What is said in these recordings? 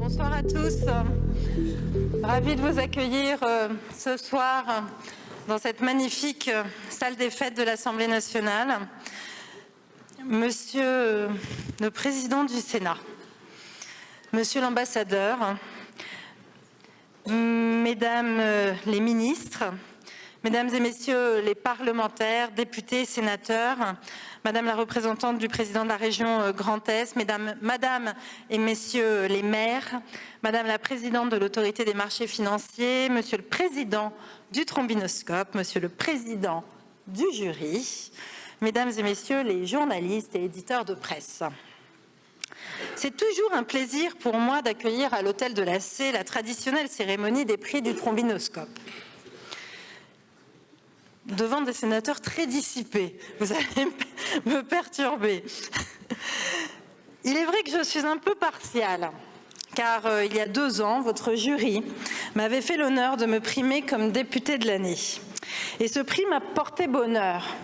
Bonsoir à tous. Ravi de vous accueillir ce soir dans cette magnifique salle des fêtes de l'Assemblée nationale. Monsieur le Président du Sénat, Monsieur l'Ambassadeur, Mesdames les ministres, Mesdames et Messieurs les parlementaires, députés, sénateurs, Madame la représentante du président de la région Grand Est, Madame et Messieurs les maires, Madame la présidente de l'autorité des marchés financiers, Monsieur le président du trombinoscope, Monsieur le président du jury, Mesdames et Messieurs les journalistes et éditeurs de presse. C'est toujours un plaisir pour moi d'accueillir à l'hôtel de la C la traditionnelle cérémonie des prix du trombinoscope. Devant des sénateurs très dissipés, vous allez me perturber. Il est vrai que je suis un peu partiale, car il y a 2 ans, votre jury m'avait fait l'honneur de me primer comme députée de l'année. Et ce prix m'a porté bonheur,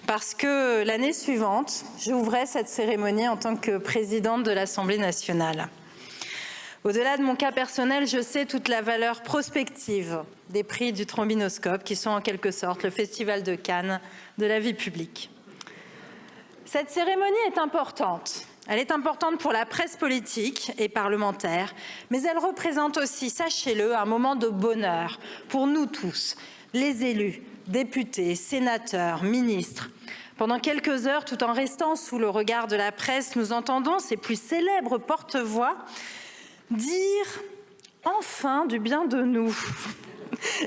parce que l'année suivante, j'ouvrais cette cérémonie en tant que présidente de l'Assemblée nationale. Au-delà de mon cas personnel, je sais toute la valeur prospective des prix du trombinoscope, qui sont en quelque sorte le festival de Cannes de la vie publique. Cette cérémonie est importante. Elle est importante pour la presse politique et parlementaire, mais elle représente aussi, sachez-le, un moment de bonheur pour nous tous, les élus, députés, sénateurs, ministres. Pendant quelques heures, tout en restant sous le regard de la presse, nous entendons ces plus célèbres porte-voix dire enfin du bien de nous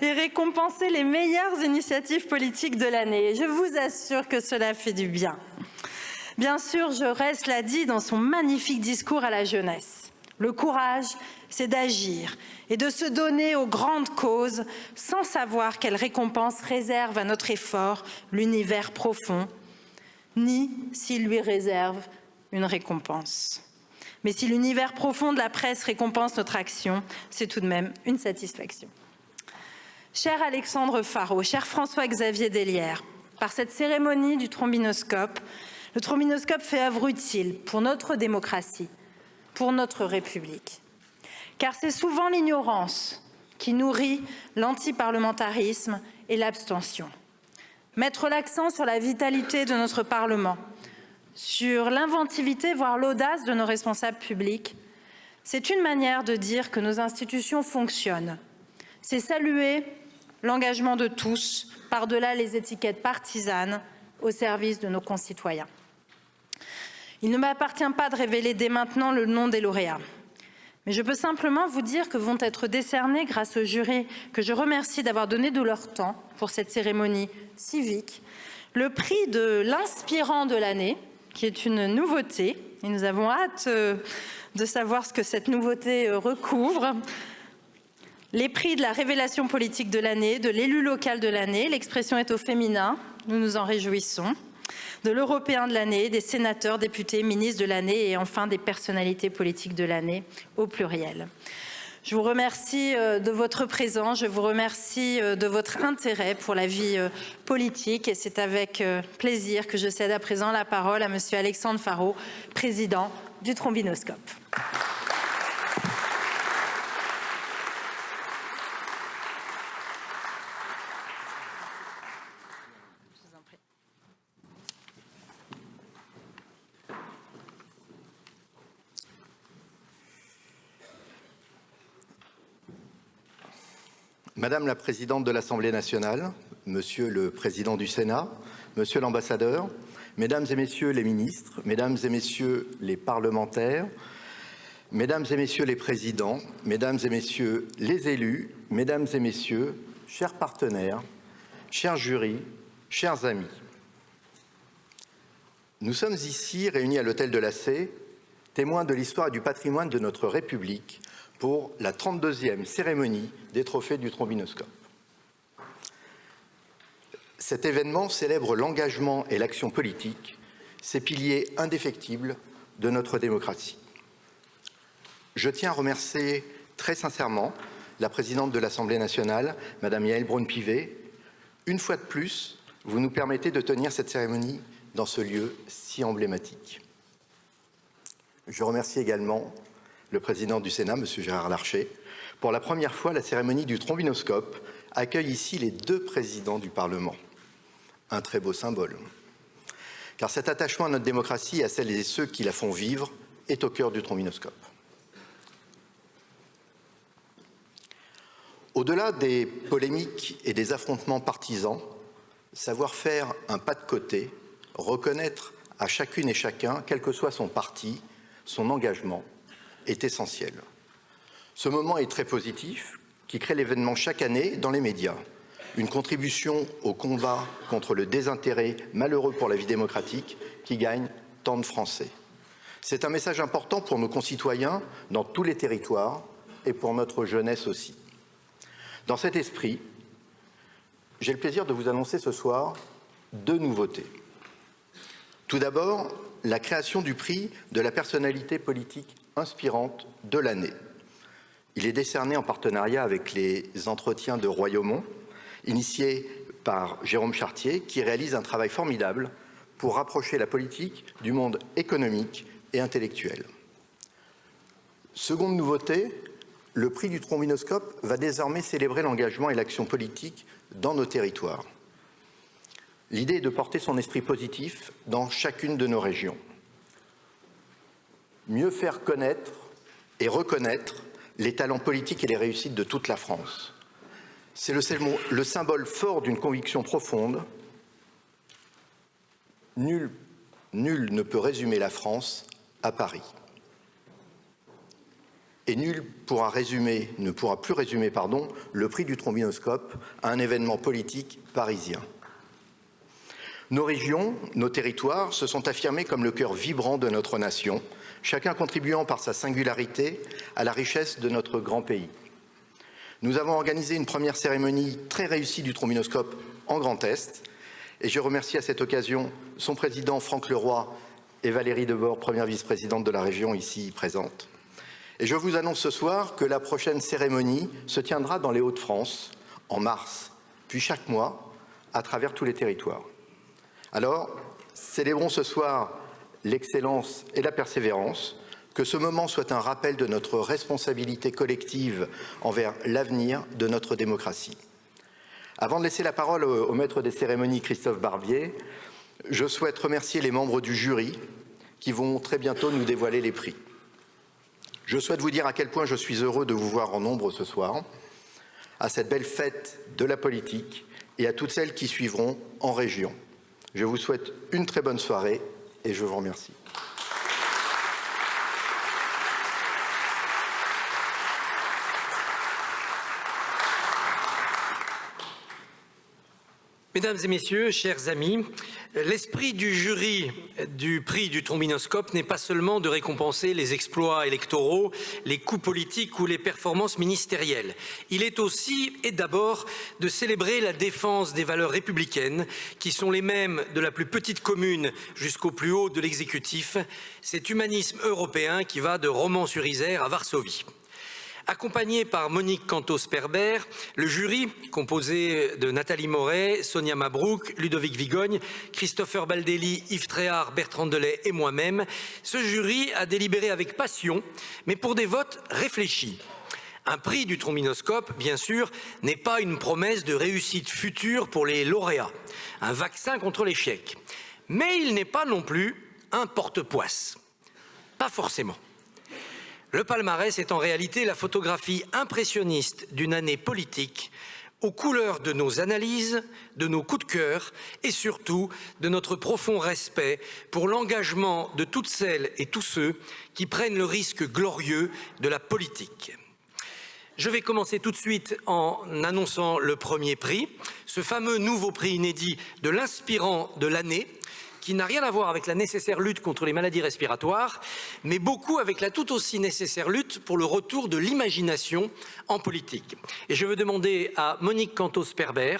et récompenser les meilleures initiatives politiques de l'année. Et je vous assure que cela fait du bien. Bien sûr, Jaurès l'a dit dans son magnifique discours à la jeunesse. Le courage, c'est d'agir et de se donner aux grandes causes sans savoir quelle récompense réserve à notre effort l'univers profond, ni s'il lui réserve une récompense. Mais si l'univers profond de la presse récompense notre action, c'est tout de même une satisfaction. Cher Alexandre Farreau, cher François-Xavier Delière, par cette cérémonie du trombinoscope, le trombinoscope fait œuvre utile pour notre démocratie, pour notre République. Car c'est souvent l'ignorance qui nourrit l'antiparlementarisme et l'abstention. Mettre l'accent sur la vitalité de notre Parlement, sur l'inventivité, voire l'audace de nos responsables publics, c'est une manière de dire que nos institutions fonctionnent. C'est saluer l'engagement de tous, par-delà les étiquettes partisanes, au service de nos concitoyens. Il ne m'appartient pas de révéler dès maintenant le nom des lauréats, mais je peux simplement vous dire que vont être décernés, grâce au jury que je remercie d'avoir donné de leur temps pour cette cérémonie civique, le prix de l'inspirant de l'année, qui est une nouveauté, et nous avons hâte de savoir ce que cette nouveauté recouvre. Les prix de la révélation politique de l'année, de l'élu local de l'année, l'expression est au féminin, nous nous en réjouissons, de l'européen de l'année, des sénateurs, députés, ministres de l'année et enfin des personnalités politiques de l'année au pluriel. Je vous remercie de votre présence, je vous remercie de votre intérêt pour la vie politique et c'est avec plaisir que je cède à présent la parole à Monsieur Alexandre Farreau, président du trombinoscope. Madame la présidente de l'Assemblée nationale, Monsieur le président du Sénat, Monsieur l'ambassadeur, Mesdames et Messieurs les ministres, Mesdames et Messieurs les parlementaires, Mesdames et Messieurs les présidents, Mesdames et Messieurs les élus, Mesdames et Messieurs, chers partenaires, chers jurys, chers amis. Nous sommes ici réunis à l'hôtel de la C, témoins de l'histoire et du patrimoine de notre République, pour la 32e cérémonie des trophées du trombinoscope. Cet événement célèbre l'engagement et l'action politique, ces piliers indéfectibles de notre démocratie. Je tiens à remercier très sincèrement la présidente de l'Assemblée nationale, Madame Yaël Braun-Pivet. Une fois de plus, vous nous permettez de tenir cette cérémonie dans ce lieu si emblématique. Je remercie également le président du Sénat, M. Gérard Larcher. Pour la première fois, la cérémonie du trombinoscope accueille ici les 2 présidents du Parlement. Un très beau symbole. Car cet attachement à notre démocratie et à celles et ceux qui la font vivre est au cœur du trombinoscope. Au-delà des polémiques et des affrontements partisans, savoir faire un pas de côté, reconnaître à chacune et chacun, quel que soit son parti, son engagement, est essentiel. Ce moment est très positif, qui crée l'événement chaque année dans les médias. Une contribution au combat contre le désintérêt malheureux pour la vie démocratique qui gagne tant de Français. C'est un message important pour nos concitoyens dans tous les territoires et pour notre jeunesse aussi. Dans cet esprit, j'ai le plaisir de vous annoncer ce soir 2 nouveautés. Tout d'abord, la création du prix de la personnalité politique inspirante de l'année. Il est décerné en partenariat avec les entretiens de Royaumont, initiés par Jérôme Chartier, qui réalise un travail formidable pour rapprocher la politique du monde économique et intellectuel. Seconde nouveauté, le prix du trombinoscope va désormais célébrer l'engagement et l'action politique dans nos territoires. L'idée est de porter son esprit positif dans chacune de nos régions. Mieux faire connaître et reconnaître les talents politiques et les réussites de toute la France. C'est le symbole fort d'une conviction profonde. Nul ne peut résumer la France à Paris. Et nul ne pourra plus résumer le prix du trombinoscope à un événement politique parisien. Nos régions, nos territoires se sont affirmés comme le cœur vibrant de notre nation, chacun contribuant par sa singularité à la richesse de notre grand pays. Nous avons organisé une première cérémonie très réussie du trombinoscope en Grand Est, et je remercie à cette occasion son président Franck Leroy et Valérie Debord, première vice-présidente de la région ici présente. Et je vous annonce ce soir que la prochaine cérémonie se tiendra dans les Hauts-de-France en mars, puis chaque mois à travers tous les territoires. Alors, célébrons ce soir l'excellence et la persévérance, que ce moment soit un rappel de notre responsabilité collective envers l'avenir de notre démocratie. Avant de laisser la parole au maître des cérémonies, Christophe Barbier, je souhaite remercier les membres du jury qui vont très bientôt nous dévoiler les prix. Je souhaite vous dire à quel point je suis heureux de vous voir en nombre ce soir, à cette belle fête de la politique et à toutes celles qui suivront en région. Je vous souhaite une très bonne soirée et je vous remercie. Mesdames et messieurs, chers amis, l'esprit du jury du prix du trombinoscope n'est pas seulement de récompenser les exploits électoraux, les coups politiques ou les performances ministérielles. Il est aussi et d'abord de célébrer la défense des valeurs républicaines qui sont les mêmes de la plus petite commune jusqu'au plus haut de l'exécutif, cet humanisme européen qui va de Romans-sur-Isère à Varsovie. Accompagné par Monique Cantos-Perber, le jury, composé de Nathalie Moret, Sonia Mabrouk, Ludovic Vigogne, Christopher Baldelli, Yves Tréhard, Bertrand Delay et moi-même, ce jury a délibéré avec passion, mais pour des votes réfléchis. Un prix du trombinoscope, bien sûr, n'est pas une promesse de réussite future pour les lauréats, un vaccin contre l'échec. Mais il n'est pas non plus un porte-poisse. Pas forcément. Le palmarès est en réalité la photographie impressionniste d'une année politique aux couleurs de nos analyses, de nos coups de cœur et surtout de notre profond respect pour l'engagement de toutes celles et tous ceux qui prennent le risque glorieux de la politique. Je vais commencer tout de suite en annonçant le premier prix, ce fameux nouveau prix inédit de l'inspirant de l'année, qui n'a rien à voir avec la nécessaire lutte contre les maladies respiratoires, mais beaucoup avec la tout aussi nécessaire lutte pour le retour de l'imagination en politique. Et je veux demander à Monique Cantos-Perber,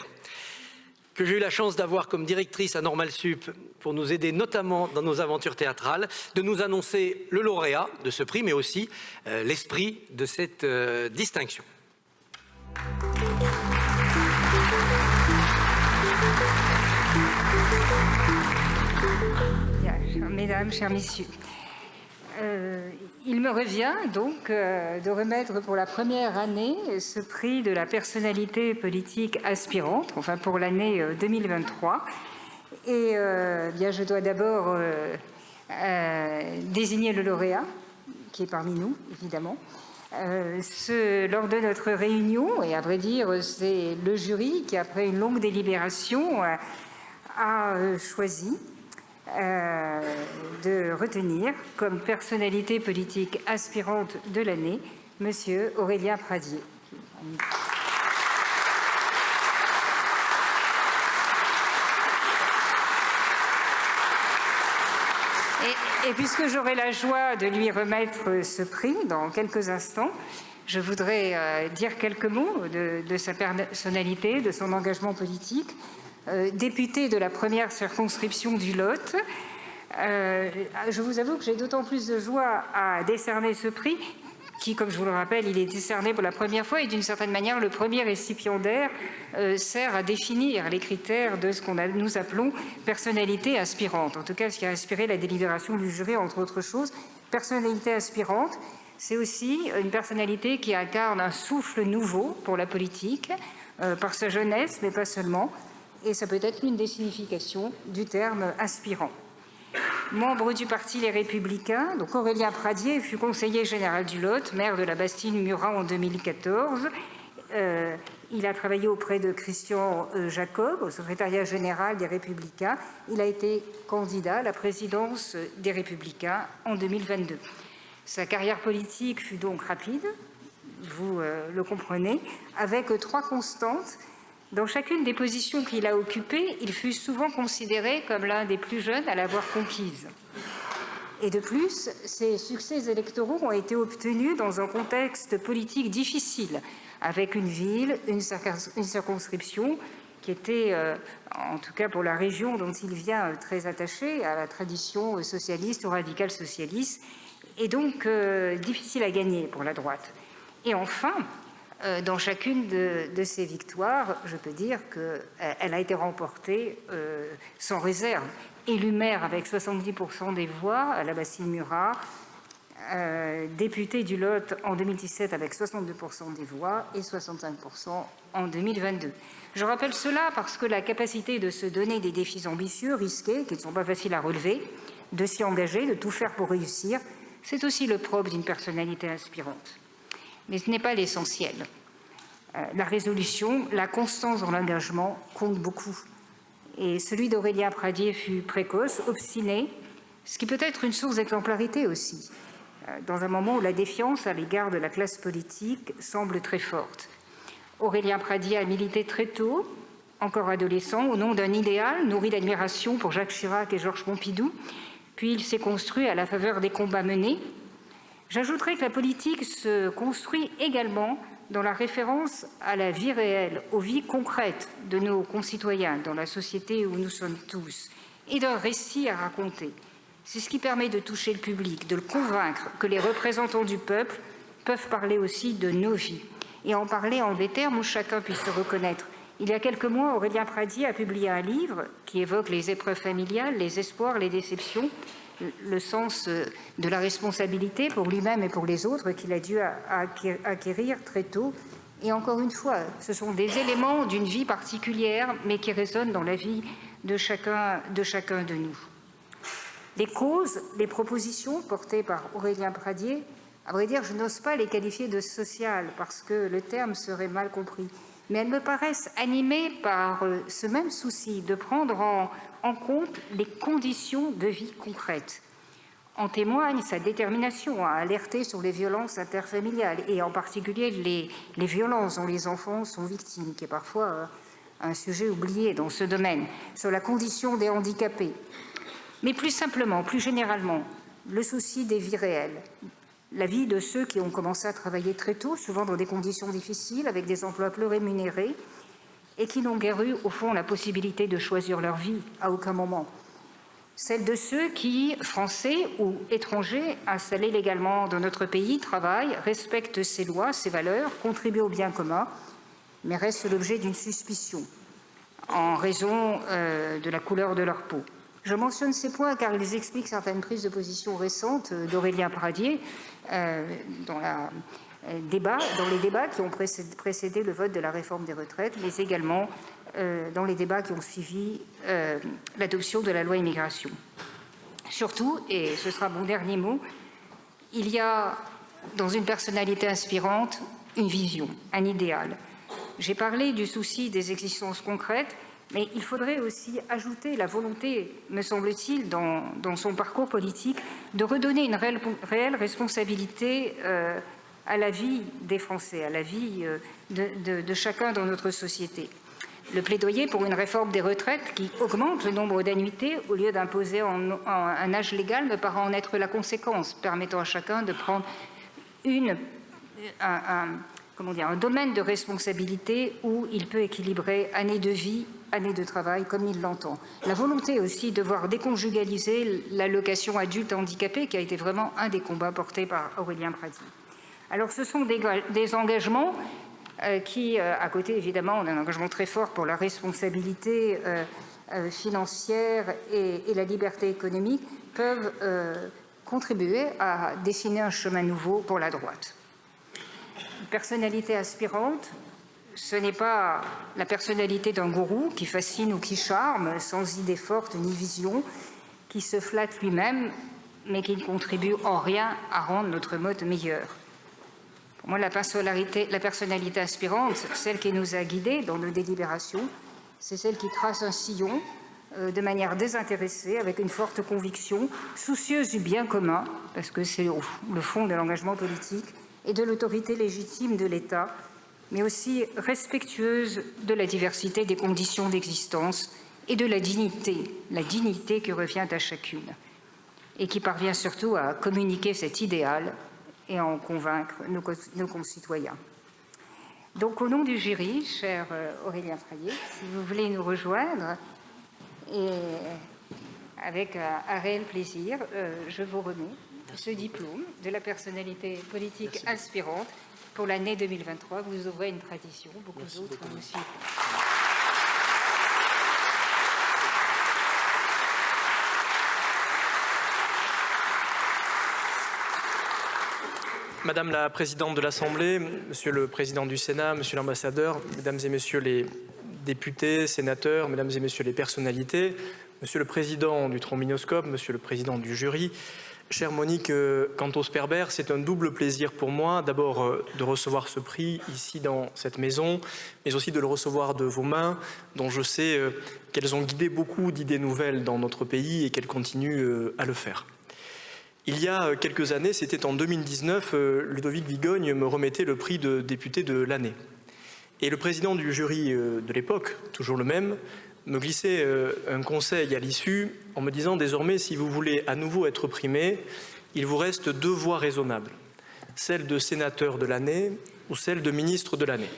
que j'ai eu la chance d'avoir comme directrice à Normal Sup pour nous aider notamment dans nos aventures théâtrales, de nous annoncer le lauréat de ce prix, mais aussi l'esprit de cette distinction. Mesdames, chers messieurs, Il me revient donc de remettre pour la première année ce prix de la personnalité politique aspirante, enfin pour l'année 2023. Et bien, je dois d'abord désigner le lauréat, qui est parmi nous, évidemment. Lors de notre réunion, et à vrai dire, c'est le jury qui, après une longue délibération, a choisi de retenir comme personnalité politique aspirante de l'année Monsieur Aurélien Pradié. Et puisque j'aurai la joie de lui remettre ce prix dans quelques instants, je voudrais dire quelques mots de sa personnalité, de son engagement politique. Député de la première circonscription du Lot, je vous avoue que j'ai d'autant plus de joie à décerner ce prix qui, comme je vous le rappelle, il est décerné pour la première fois et d'une certaine manière, le premier récipiendaire sert à définir les critères de ce qu'on nous appelons personnalité aspirante. En tout cas, ce qui a inspiré la délibération du jury, entre autres choses. Personnalité aspirante, c'est aussi une personnalité qui incarne un souffle nouveau pour la politique, par sa jeunesse, mais pas seulement. Et ça peut être l'une des significations du terme aspirant. Membre du parti Les Républicains, donc Aurélien Pradié fut conseiller général du Lot, maire de la Bastille-Murat en 2014. Il a travaillé auprès de Christian Jacob, au secrétariat général des Républicains. Il a été candidat à la présidence des Républicains en 2022. Sa carrière politique fut donc rapide, vous le comprenez, avec 3 constantes. Dans chacune des positions qu'il a occupées, il fut souvent considéré comme l'un des plus jeunes à l'avoir conquise. Et de plus, ses succès électoraux ont été obtenus dans un contexte politique difficile, avec une ville, une circonscription qui était, en tout cas pour la région dont il vient, très attachée à la tradition socialiste ou radicale socialiste, et donc difficile à gagner pour la droite. Et enfin, dans chacune de ces victoires, je peux dire qu'elle a été remportée sans réserve. Élu maire avec 70% des voix à la Bastille-Murat, député du Lot en 2017 avec 62% des voix et 65% en 2022. Je rappelle cela parce que la capacité de se donner des défis ambitieux, risqués, qui ne sont pas faciles à relever, de s'y engager, de tout faire pour réussir, c'est aussi le propre d'une personnalité inspirante. Mais ce n'est pas l'essentiel. La résolution, la constance dans l'engagement compte beaucoup. Et celui d'Aurélien Pradié fut précoce, obstiné, ce qui peut être une source d'exemplarité aussi, dans un moment où la défiance à l'égard de la classe politique semble très forte. Aurélien Pradié a milité très tôt, encore adolescent, au nom d'un idéal nourri d'admiration pour Jacques Chirac et Georges Pompidou, puis il s'est construit à la faveur des combats menés. J'ajouterai que la politique se construit également dans la référence à la vie réelle, aux vies concrètes de nos concitoyens dans la société où nous sommes tous, et d'un récit à raconter. C'est ce qui permet de toucher le public, de le convaincre que les représentants du peuple peuvent parler aussi de nos vies, et en parler en des termes où chacun puisse se reconnaître. Il y a quelques mois, Aurélien Pradié a publié un livre qui évoque les épreuves familiales, les espoirs, les déceptions, le sens de la responsabilité pour lui-même et pour les autres qu'il a dû acquérir très tôt. Et encore une fois, ce sont des éléments d'une vie particulière, mais qui résonnent dans la vie de chacun de nous. Les causes, les propositions portées par Aurélien Pradié, à vrai dire, je n'ose pas les qualifier de sociales parce que le terme serait mal compris, mais elles me paraissent animées par ce même souci de prendre en compte les conditions de vie concrètes. En témoigne sa détermination à alerter sur les violences interfamiliales et en particulier les violences dont les enfants sont victimes, qui est parfois un sujet oublié dans ce domaine, sur la condition des handicapés. Mais plus simplement, plus généralement, le souci des vies réelles, la vie de ceux qui ont commencé à travailler très tôt, souvent dans des conditions difficiles, avec des emplois peu rémunérés, et qui n'ont guère eu, au fond, la possibilité de choisir leur vie à aucun moment. Celle de ceux qui, français ou étrangers, installés légalement dans notre pays, travaillent, respectent ses lois, ses valeurs, contribuent au bien commun, mais restent l'objet d'une suspicion en raison de la couleur de leur peau. Je mentionne ces points car ils expliquent certaines prises de position récentes d'Aurélien Pradié dans les débats qui ont précédé le vote de la réforme des retraites, mais également dans les débats qui ont suivi l'adoption de la loi immigration. Surtout, et ce sera mon dernier mot, il y a dans une personnalité inspirante une vision, un idéal. J'ai parlé du souci des existences concrètes, mais il faudrait aussi ajouter la volonté, me semble-t-il, dans son parcours politique, de redonner une réelle responsabilité à la vie des Français, à la vie de chacun dans notre société. Le plaidoyer pour une réforme des retraites qui augmente le nombre d'annuités au lieu d'imposer un âge légal me paraît en être la conséquence, permettant à chacun de prendre un domaine de responsabilité où il peut équilibrer année de vie, année de travail, comme il l'entend. La volonté aussi de voir déconjugaliser l'allocation adulte handicapé, qui a été vraiment un des combats portés par Aurélien Pradié. Alors ce sont des engagements qui, à côté évidemment d'un engagement très fort pour la responsabilité financière et la liberté économique, peuvent contribuer à dessiner un chemin nouveau pour la droite. Une personnalité aspirante, ce n'est pas la personnalité d'un gourou qui fascine ou qui charme, sans idée forte ni vision, qui se flatte lui-même, mais qui ne contribue en rien à rendre notre mode meilleur. Pour moi, la personnalité aspirante, celle qui nous a guidés dans nos délibérations, c'est celle qui trace un sillon de manière désintéressée, avec une forte conviction, soucieuse du bien commun, parce que c'est le fond de l'engagement politique, et de l'autorité légitime de l'État, mais aussi respectueuse de la diversité des conditions d'existence et de la dignité qui revient à chacune, et qui parvient surtout à communiquer cet idéal et à en convaincre nos concitoyens. Donc, au nom du jury, cher Aurélien Pradié, si vous voulez nous rejoindre, et avec un réel plaisir, je vous remets ce diplôme de la personnalité politique aspirante pour l'année 2023. Vous ouvrez une tradition, beaucoup d'autres aussi. Madame la présidente de l'Assemblée, Monsieur le président du Sénat, Monsieur l'ambassadeur, Mesdames et Messieurs les députés, sénateurs, Mesdames et Messieurs les personnalités, Monsieur le président du Trombinoscope, Monsieur le président du jury, chère Monique Cantos-Perber, c'est un double plaisir pour moi, d'abord de recevoir ce prix ici dans cette maison, mais aussi de le recevoir de vos mains, dont je sais qu'elles ont guidé beaucoup d'idées nouvelles dans notre pays et qu'elles continuent à le faire. Il y a quelques années, c'était en 2019, Ludovic Vigogne me remettait le prix de député de l'année. Et le président du jury de l'époque, toujours le même, me glissait un conseil à l'issue en me disant « Désormais, si vous voulez à nouveau être primé, il vous reste deux voies raisonnables, celle de sénateur de l'année ou celle de ministre de l'année. »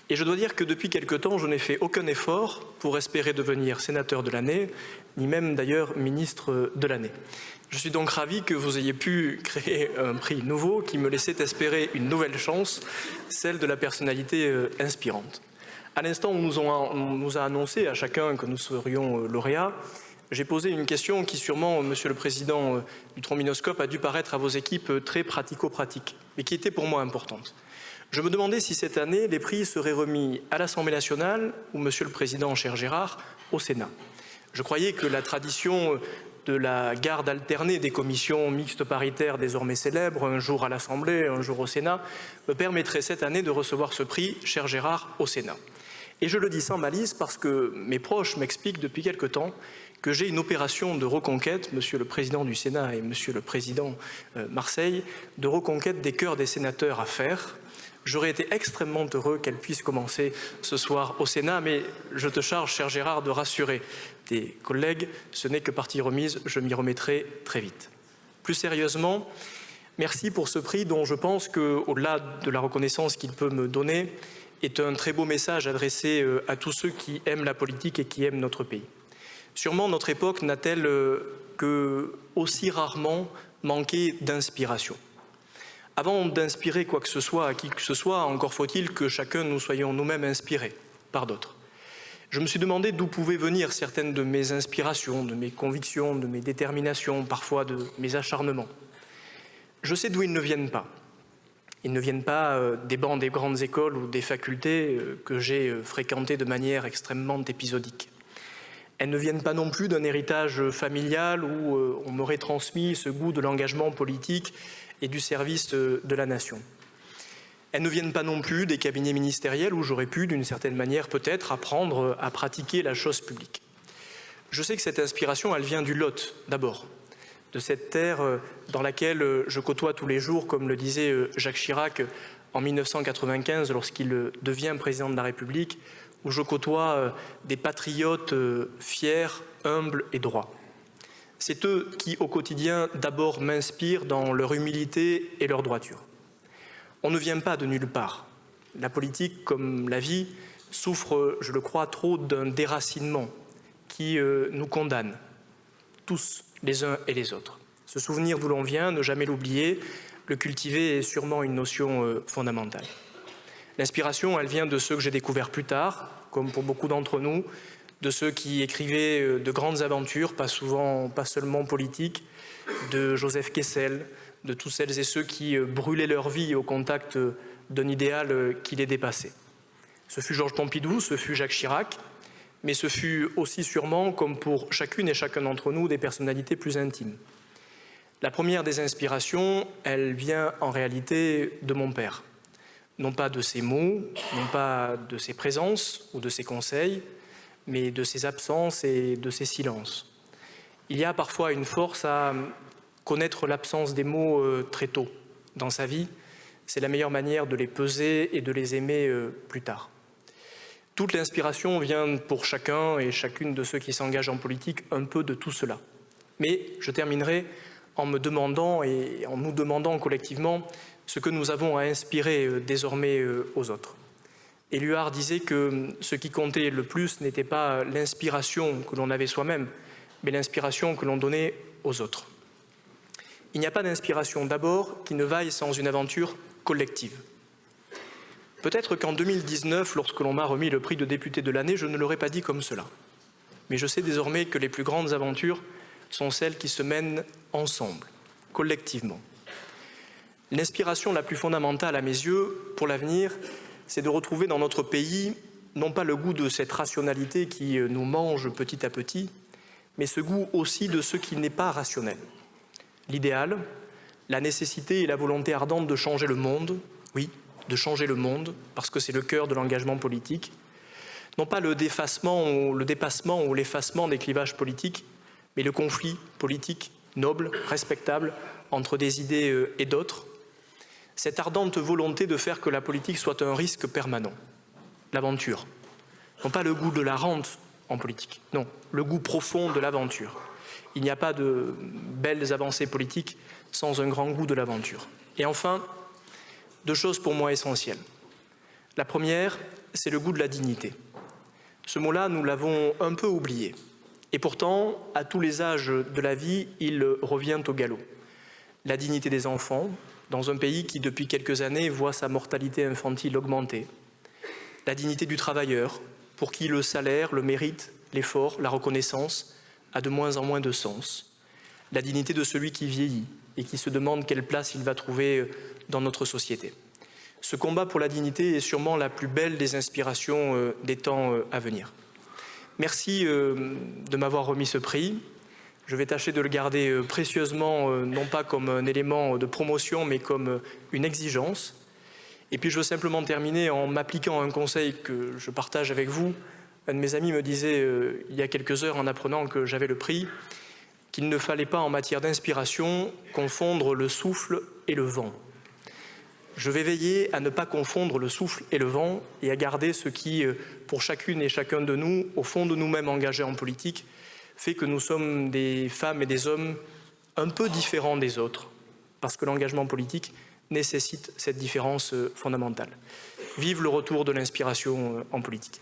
Et je dois dire que depuis quelque temps, je n'ai fait aucun effort pour espérer devenir sénateur de l'année, ni même d'ailleurs ministre de l'année. Je suis donc ravi que vous ayez pu créer un prix nouveau qui me laissait espérer une nouvelle chance, celle de la personnalité inspirante. À l'instant où on nous a annoncé à chacun que nous serions lauréats, j'ai posé une question qui sûrement, Monsieur le Président du Trombinoscope, a dû paraître à vos équipes très pratico-pratique, mais qui était pour moi importante. Je me demandais si cette année, les prix seraient remis à l'Assemblée nationale ou, Monsieur le Président, cher Gérard, au Sénat. Je croyais que la tradition de la garde alternée des commissions mixtes paritaires désormais célèbres, un jour à l'Assemblée, un jour au Sénat, me permettrait cette année de recevoir ce prix, cher Gérard, au Sénat. Et je le dis sans malice parce que mes proches m'expliquent depuis quelque temps que j'ai une opération de reconquête, Monsieur le Président du Sénat et Monsieur le Président Marseille, de reconquête des cœurs des sénateurs à faire. J'aurais été extrêmement heureux qu'elle puisse commencer ce soir au Sénat, mais je te charge, cher Gérard, de rassurer tes collègues, ce n'est que partie remise, je m'y remettrai très vite. Plus sérieusement, merci pour ce prix dont je pense qu'au-delà de la reconnaissance qu'il peut me donner, est un très beau message adressé à tous ceux qui aiment la politique et qui aiment notre pays. Sûrement notre époque n'a-t-elle que aussi rarement manqué d'inspiration. Avant d'inspirer quoi que ce soit à qui que ce soit, encore faut-il que chacun nous soyons nous-mêmes inspirés par d'autres. je me suis demandé d'où pouvaient venir certaines de mes inspirations, de mes convictions, de mes déterminations, parfois de mes acharnements. Je sais d'où ils ne viennent pas. Ils ne viennent pas des bancs des grandes écoles ou des facultés que j'ai fréquentées de manière extrêmement épisodique. Elles ne viennent pas non plus d'un héritage familial où on m'aurait transmis ce goût de l'engagement politique et du service de la nation. Elles ne viennent pas non plus des cabinets ministériels où j'aurais pu, d'une certaine manière, peut-être apprendre à pratiquer la chose publique. Je sais que cette inspiration, elle vient du Lot, d'abord, de cette terre dans laquelle je côtoie tous les jours, comme le disait Jacques Chirac en 1995 lorsqu'il devient président de la République, où je côtoie des patriotes fiers, humbles et droits. C'est eux qui, au quotidien, d'abord m'inspirent dans leur humilité et leur droiture. On ne vient pas de nulle part. La politique, comme la vie, souffre, je le crois, trop d'un déracinement qui nous condamne, tous, les uns et les autres. Se souvenir d'où l'on vient, ne jamais l'oublier, le cultiver est sûrement une notion fondamentale. L'inspiration, elle vient de ceux que j'ai découverts plus tard, comme pour beaucoup d'entre nous, de ceux qui écrivaient de grandes aventures, pas seulement politiques, de Joseph Kessel, de tous celles et ceux qui brûlaient leur vie au contact d'un idéal qui les dépassait. Ce fut Georges Pompidou, ce fut Jacques Chirac, mais ce fut aussi sûrement, comme pour chacune et chacun d'entre nous, des personnalités plus intimes. La première des inspirations, elle vient en réalité de mon père. Non pas de ses mots, non pas de ses présences ou de ses conseils, mais de ses absences et de ses silences. Il y a parfois une force à connaître l'absence des mots très tôt dans sa vie. C'est la meilleure manière de les peser et de les aimer plus tard. Toute l'inspiration vient pour chacun et chacune de ceux qui s'engagent en politique un peu de tout cela. Mais je terminerai en me demandant et en nous demandant collectivement ce que nous avons à inspirer désormais aux autres. Éluard disait que ce qui comptait le plus n'était pas l'inspiration que l'on avait soi-même, mais l'inspiration que l'on donnait aux autres. Il n'y a pas d'inspiration d'abord qui ne vaille sans une aventure collective. Peut-être qu'en 2019, lorsque l'on m'a remis le prix de député de l'année, je ne l'aurais pas dit comme cela. Mais je sais désormais que les plus grandes aventures sont celles qui se mènent ensemble, collectivement. L'inspiration la plus fondamentale à mes yeux pour l'avenir, c'est de retrouver dans notre pays non pas le goût de cette rationalité qui nous mange petit à petit, mais ce goût aussi de ce qui n'est pas rationnel. L'idéal, la nécessité et la volonté ardente de changer le monde, oui, de changer le monde, parce que c'est le cœur de l'engagement politique, non pas le dépassement ou l'effacement des clivages politiques, mais le conflit politique noble, respectable, entre des idées et d'autres, cette ardente volonté de faire que la politique soit un risque permanent, l'aventure, non pas le goût de la rente en politique, non, le goût profond de l'aventure. Il n'y a pas de belles avancées politiques sans un grand goût de l'aventure. Et enfin, deux choses pour moi essentielles. La première, c'est le goût de la dignité. Ce mot-là, nous l'avons un peu oublié. Et pourtant, à tous les âges de la vie, il revient au galop. La dignité des enfants, dans un pays qui, depuis quelques années, voit sa mortalité infantile augmenter. La dignité du travailleur, pour qui le salaire, le mérite, l'effort, la reconnaissance a de moins en moins de sens. La dignité de celui qui vieillit et qui se demande quelle place il va trouver dans notre société. Ce combat pour la dignité est sûrement la plus belle des inspirations des temps à venir. Merci de m'avoir remis ce prix. Je vais tâcher de le garder précieusement, non pas comme un élément de promotion, mais comme une exigence. Et puis je veux simplement terminer en m'appliquant un conseil que je partage avec vous. Un de mes amis me disait il y a quelques heures en apprenant que j'avais le prix, qu'il ne fallait pas en matière d'inspiration confondre le souffle et le vent. Je vais veiller à ne pas confondre le souffle et le vent et à garder ce qui, pour chacune et chacun de nous, au fond de nous-mêmes engagés en politique, fait que nous sommes des femmes et des hommes un peu différents des autres, parce que l'engagement politique nécessite cette différence fondamentale. Vive le retour de l'inspiration en politique.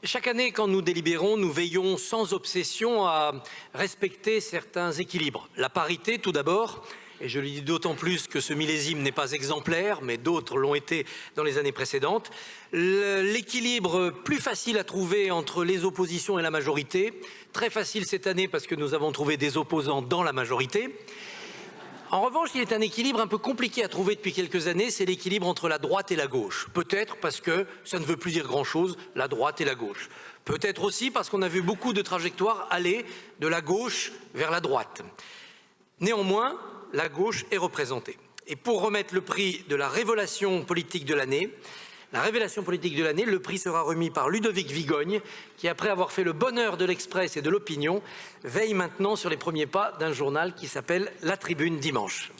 Chaque année, quand nous délibérons, nous veillons sans obsession à respecter certains équilibres. La parité, tout d'abord, et je le dis d'autant plus que ce millésime n'est pas exemplaire, mais d'autres l'ont été dans les années précédentes. L'équilibre plus facile à trouver entre les oppositions et la majorité, très facile cette année parce que nous avons trouvé des opposants dans la majorité. En revanche, il est un équilibre un peu compliqué à trouver depuis quelques années, c'est l'équilibre entre la droite et la gauche. Peut-être parce que ça ne veut plus dire grand-chose, la droite et la gauche. Peut-être aussi parce qu'on a vu beaucoup de trajectoires aller de la gauche vers la droite. Néanmoins, la gauche est représentée. Et pour remettre le prix de la révélation politique de l'année, le prix sera remis par Ludovic Vigogne, qui, après avoir fait le bonheur de l'Express et de l'Opinion, veille maintenant sur les premiers pas d'un journal qui s'appelle La Tribune Dimanche.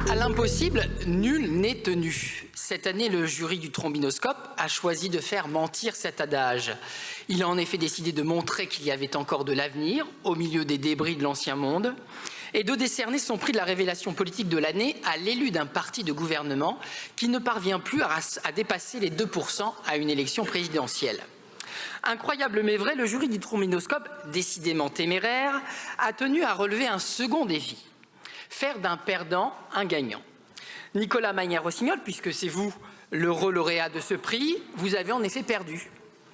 À l'impossible, nul n'est tenu. Cette année, le jury du Trombinoscope a choisi de faire mentir cet adage. Il a en effet décidé de montrer qu'il y avait encore de l'avenir au milieu des débris de l'ancien monde et de décerner son prix de la révélation politique de l'année à l'élu d'un parti de gouvernement qui ne parvient plus à dépasser les 2% à une élection présidentielle. Incroyable mais vrai, le jury du Trombinoscope, décidément téméraire, a tenu à relever un second défi. Faire d'un perdant un gagnant. Nicolas Magnin-Rossignol, puisque c'est vous l'heureux lauréat de ce prix, vous avez en effet perdu.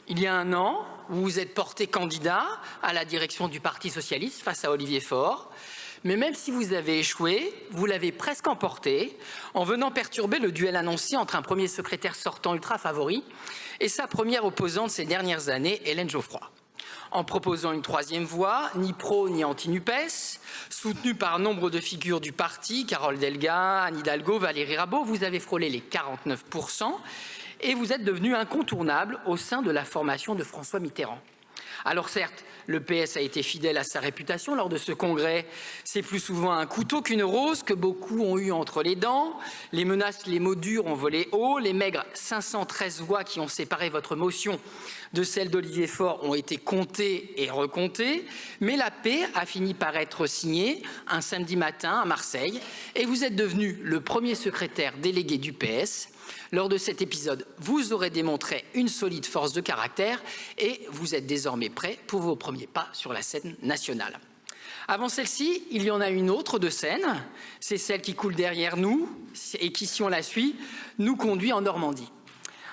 Il y a un an, vous vous êtes porté candidat à la direction du Parti socialiste face à Olivier Faure. Mais même si vous avez échoué, vous l'avez presque emporté en venant perturber le duel annoncé entre un premier secrétaire sortant ultra favori et sa première opposante ces dernières années, Hélène Geoffroy. En proposant une troisième voie, ni pro ni anti-NUPES, soutenue par nombre de figures du parti, Carole Delga, Anne Hidalgo, Valérie Rabault, vous avez frôlé les 49% et vous êtes devenu incontournable au sein de la formation de François Mitterrand. Alors certes, le PS a été fidèle à sa réputation lors de ce congrès. C'est plus souvent un couteau qu'une rose que beaucoup ont eu entre les dents. Les menaces, les mots durs ont volé haut. Les maigres 513 voix qui ont séparé votre motion de celle d'Olivier Faure ont été comptées et recomptées. Mais la paix a fini par être signée un samedi matin à Marseille et vous êtes devenu le premier secrétaire délégué du PS. Lors de cet épisode, vous aurez démontré une solide force de caractère et vous êtes désormais prêt pour vos premiers pas sur la scène nationale. Avant celle-ci, il y en a une autre de scène, c'est celle qui coule derrière nous et qui, si on la suit, nous conduit en Normandie.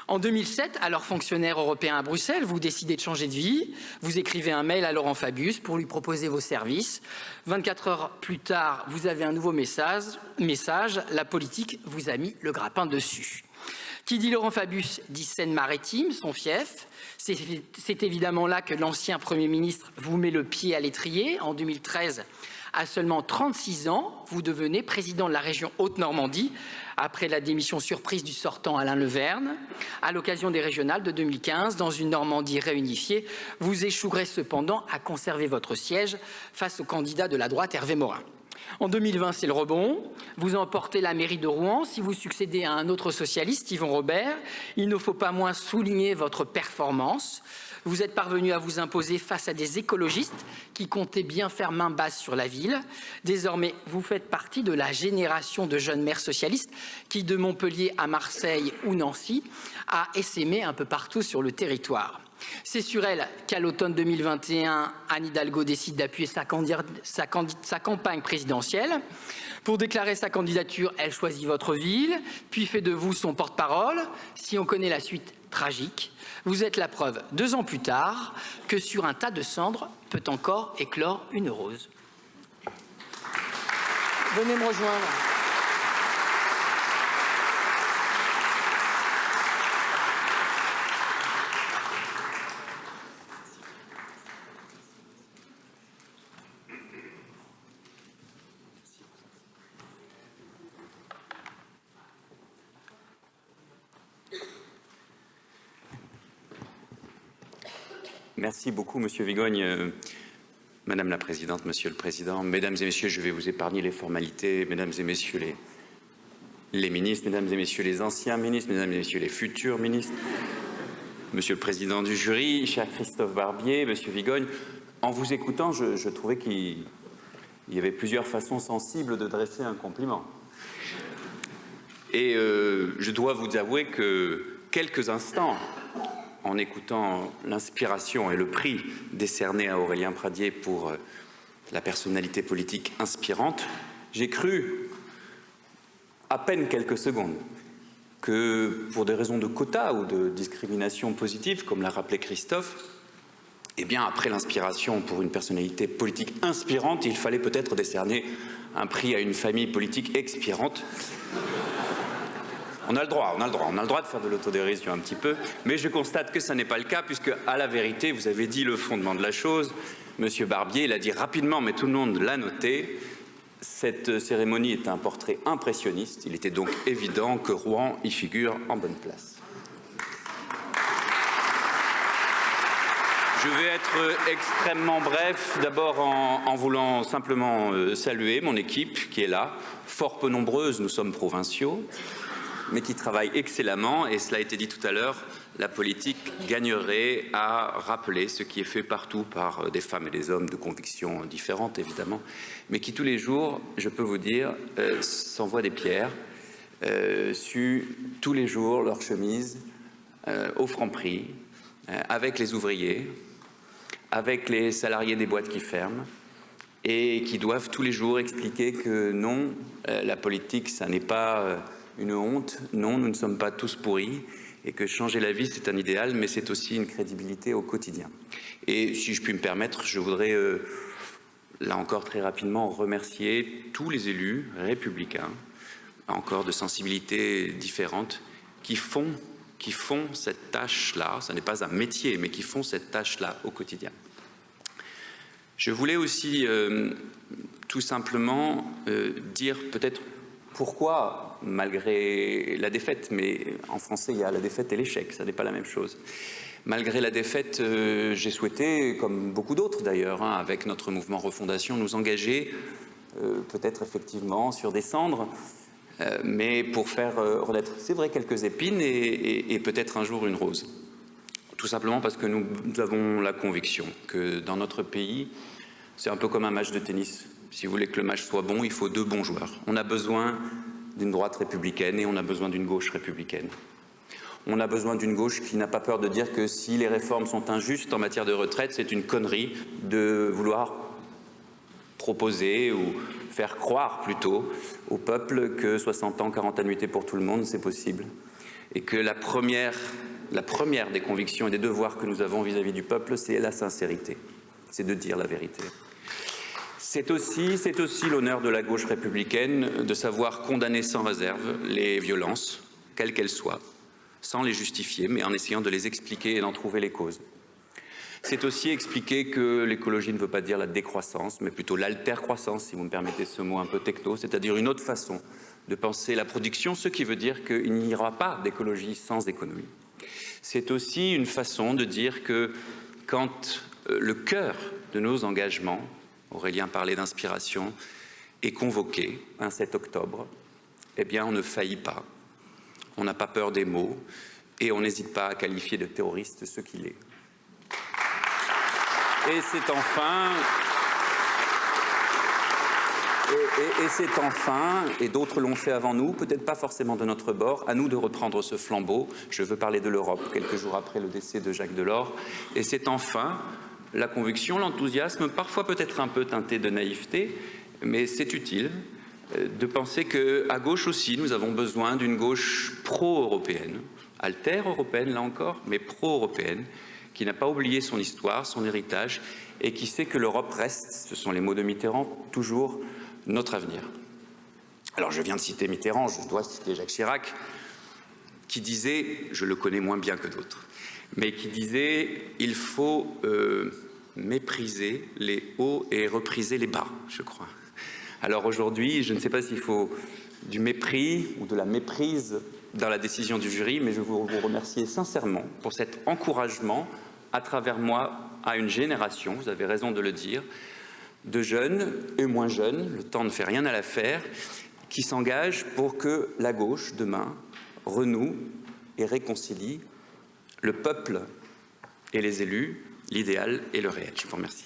En 2007, alors fonctionnaire européen à Bruxelles, vous décidez de changer de vie. Vous écrivez un mail à Laurent Fabius pour lui proposer vos services. 24 heures plus tard, vous avez un nouveau message. La politique vous a mis le grappin dessus. Qui dit Laurent Fabius dit Seine-Maritime, son fief. C'est évidemment là que l'ancien Premier ministre vous met le pied à l'étrier. En 2013, à seulement 36 ans, vous devenez président de la région Haute-Normandie après la démission surprise du sortant Alain Leverne. À l'occasion des régionales de 2015, dans une Normandie réunifiée, vous échouerez cependant à conserver votre siège face au candidat de la droite Hervé Morin. En 2020, c'est le rebond. Vous emportez la mairie de Rouen. Si vous succédez à un autre socialiste, Yvon Robert, il ne faut pas moins souligner votre performance. Vous êtes parvenu à vous imposer face à des écologistes qui comptaient bien faire main basse sur la ville. Désormais, vous faites partie de la génération de jeunes maires socialistes qui, de Montpellier à Marseille ou Nancy, a essaimé un peu partout sur le territoire. C'est sur elle qu'à l'automne 2021, Anne Hidalgo décide d'appuyer sa campagne présidentielle. Pour déclarer sa candidature, elle choisit votre ville, puis fait de vous son porte-parole. Si on connaît la suite, tragique. Vous êtes la preuve, 2 ans plus tard, que sur un tas de cendres peut encore éclore une rose. Venez me rejoindre. Merci beaucoup, Monsieur Vigogne. Madame la Présidente, Monsieur le Président, Mesdames et Messieurs, je vais vous épargner les formalités. Mesdames et Messieurs les ministres, Mesdames et Messieurs les anciens ministres, Mesdames et Messieurs les futurs ministres, Monsieur le Président du jury, cher Christophe Barbier, Monsieur Vigogne, en vous écoutant, je trouvais qu'il y avait plusieurs façons sensibles de dresser un compliment. Et je dois vous avouer que quelques instants, en écoutant l'inspiration et le prix décerné à Aurélien Pradier pour la personnalité politique inspirante, j'ai cru, à peine quelques secondes, que pour des raisons de quota ou de discrimination positive, comme l'a rappelé Christophe, eh bien, après l'inspiration pour une personnalité politique inspirante, il fallait peut-être décerner un prix à une famille politique expirante. On a le droit de faire de l'autodérision un petit peu, mais je constate que ça n'est pas le cas, puisque, à la vérité, vous avez dit le fondement de la chose. Monsieur Barbier l'a dit rapidement, mais tout le monde l'a noté. Cette cérémonie est un portrait impressionniste. Il était donc évident que Rouen y figure en bonne place. Je vais être extrêmement bref, d'abord en voulant simplement saluer mon équipe qui est là, fort peu nombreuse, nous sommes provinciaux, mais qui travaille excellemment, et cela a été dit tout à l'heure, la politique gagnerait à rappeler ce qui est fait partout par des femmes et des hommes de convictions différentes, évidemment, mais qui tous les jours, je peux vous dire, s'envoient des pierres, suent tous les jours leur chemise au franc-prix, avec les ouvriers, avec les salariés des boîtes qui ferment, et qui doivent tous les jours expliquer que non, la politique, ça n'est pas une honte, non, nous ne sommes pas tous pourris, et que changer la vie, c'est un idéal, mais c'est aussi une crédibilité au quotidien. Et si je puis me permettre, je voudrais, là encore très rapidement, remercier tous les élus républicains, encore de sensibilités différentes, qui font cette tâche-là, ce n'est pas un métier, mais qui font cette tâche-là au quotidien. Je voulais aussi tout simplement dire peut-être pourquoi, malgré la défaite, mais en français il y a la défaite et l'échec, ça n'est pas la même chose. Malgré la défaite, j'ai souhaité, comme beaucoup d'autres d'ailleurs, avec notre mouvement Refondation, nous engager peut-être effectivement sur des cendres, mais pour faire renaître, c'est vrai, quelques épines et peut-être un jour une rose. Tout simplement parce que nous avons la conviction que dans notre pays, c'est un peu comme un match de tennis. Si vous voulez que le match soit bon, il faut deux bons joueurs. On a besoin d'une droite républicaine et on a besoin d'une gauche républicaine. On a besoin d'une gauche qui n'a pas peur de dire que si les réformes sont injustes en matière de retraite, c'est une connerie de vouloir proposer ou faire croire plutôt au peuple que 60 ans, 40 annuités pour tout le monde, c'est possible. Et que la première des convictions et des devoirs que nous avons vis-à-vis du peuple, c'est la sincérité, c'est de dire la vérité. C'est aussi l'honneur de la gauche républicaine de savoir condamner sans réserve les violences, quelles qu'elles soient, sans les justifier, mais en essayant de les expliquer et d'en trouver les causes. C'est aussi expliquer que l'écologie ne veut pas dire la décroissance, mais plutôt l'altercroissance, si vous me permettez ce mot un peu techno, c'est-à-dire une autre façon de penser la production, ce qui veut dire qu'il n'y aura pas d'écologie sans économie. C'est aussi une façon de dire que quand le cœur de nos engagements, Aurélien parlait d'inspiration, est convoqué un 7 octobre, eh bien on ne faillit pas, on n'a pas peur des mots et on n'hésite pas à qualifier de terroriste ce qu'il est. Et c'est enfin, et d'autres l'ont fait avant nous, peut-être pas forcément de notre bord, à nous de reprendre ce flambeau. Je veux parler de l'Europe, quelques jours après le décès de Jacques Delors. Et c'est enfin la conviction, l'enthousiasme, parfois peut-être un peu teinté de naïveté, mais c'est utile de penser qu'à gauche aussi, nous avons besoin d'une gauche pro-européenne, alter-européenne là encore, mais pro-européenne, qui n'a pas oublié son histoire, son héritage, et qui sait que l'Europe reste, ce sont les mots de Mitterrand, toujours notre avenir. Alors je viens de citer Mitterrand, je dois citer Jacques Chirac, qui disait, je le connais moins bien que d'autres, mais qui disait « il faut mépriser les hauts et repriser les bas », je crois. Alors aujourd'hui, je ne sais pas s'il faut du mépris ou de la méprise dans la décision du jury, mais je veux vous remercier sincèrement pour cet encouragement à travers moi à une génération, vous avez raison de le dire, de jeunes et moins jeunes, le temps ne fait rien à l'affaire, qui s'engagent pour que la gauche, demain, renoue et réconcilie le peuple et les élus, l'idéal et le réel. Je vous remercie.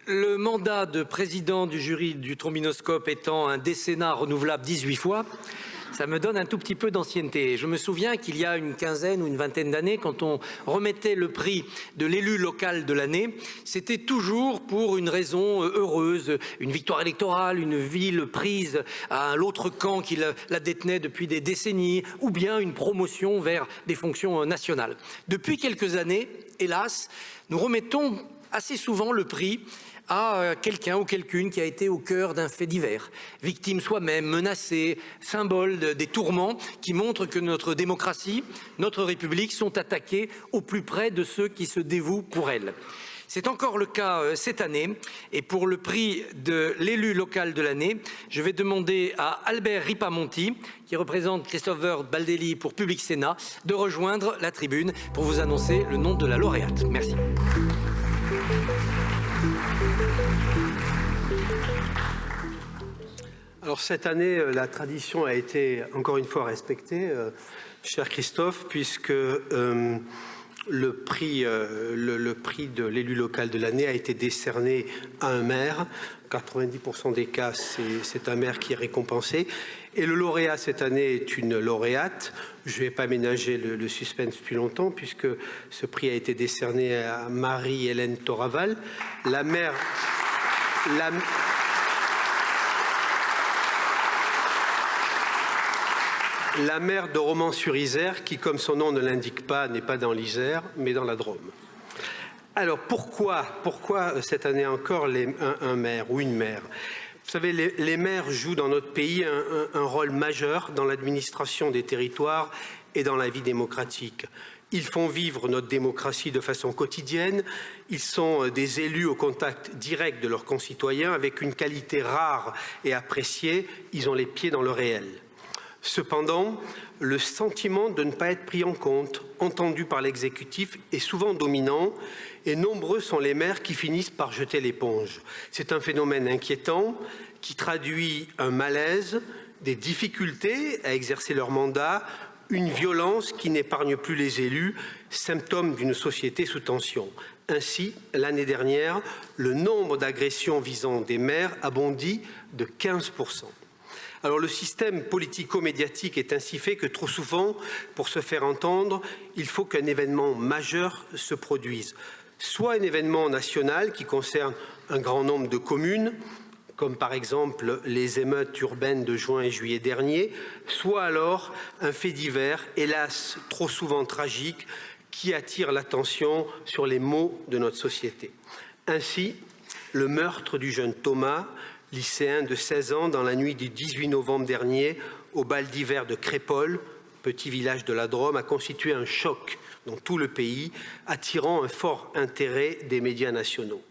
Le mandat de président du jury du trombinoscope étant un décennat renouvelable 18 fois, ça me donne un tout petit peu d'ancienneté. Je me souviens qu'il y a une quinzaine ou une vingtaine d'années, quand on remettait le prix de l'élu local de l'année, c'était toujours pour une raison heureuse, une victoire électorale, une ville prise à l'autre camp qui la détenait depuis des décennies, ou bien une promotion vers des fonctions nationales. Depuis quelques années, hélas, nous remettons assez souvent le prix à quelqu'un ou quelqu'une qui a été au cœur d'un fait divers, victime soi-même, menacé, symbole des tourments qui montrent que notre démocratie, notre République sont attaquées au plus près de ceux qui se dévouent pour elle. C'est encore le cas cette année et pour le prix de l'élu local de l'année, je vais demander à Albert Ripamonti, qui représente Christopher Baldelli pour Public Sénat, de rejoindre la tribune pour vous annoncer le nom de la lauréate. Merci. Alors cette année, la tradition a été encore une fois respectée, cher Christophe, puisque le prix de l'élu local de l'année a été décerné à un maire. 90% des cas, c'est un maire qui est récompensé. Et le lauréat cette année est une lauréate. Je ne vais pas ménager le suspense plus longtemps, puisque ce prix a été décerné à Marie-Hélène Toraval, la maire de Romans-sur-Isère, qui, comme son nom ne l'indique pas, n'est pas dans l'Isère, mais dans la Drôme. Alors, pourquoi cette année encore un maire ou une maire? Vous savez, les maires jouent dans notre pays un rôle majeur dans l'administration des territoires et dans la vie démocratique. Ils font vivre notre démocratie de façon quotidienne. Ils sont des élus au contact direct de leurs concitoyens avec une qualité rare et appréciée. Ils ont les pieds dans le réel. Cependant, le sentiment de ne pas être pris en compte, entendu par l'exécutif, est souvent dominant et nombreux sont les maires qui finissent par jeter l'éponge. C'est un phénomène inquiétant qui traduit un malaise, des difficultés à exercer leur mandat, une violence qui n'épargne plus les élus, symptôme d'une société sous tension. Ainsi, l'année dernière, le nombre d'agressions visant des maires a bondi de 15%. Alors le système politico-médiatique est ainsi fait que trop souvent, pour se faire entendre, il faut qu'un événement majeur se produise. Soit un événement national qui concerne un grand nombre de communes, comme par exemple les émeutes urbaines de juin et juillet dernier, soit alors un fait divers, hélas trop souvent tragique, qui attire l'attention sur les maux de notre société. Ainsi, le meurtre du jeune Thomas, lycéen de 16 ans, dans la nuit du 18 novembre dernier, au bal d'hiver de Crépol, petit village de la Drôme, a constitué un choc dans tout le pays, attirant un fort intérêt des médias nationaux.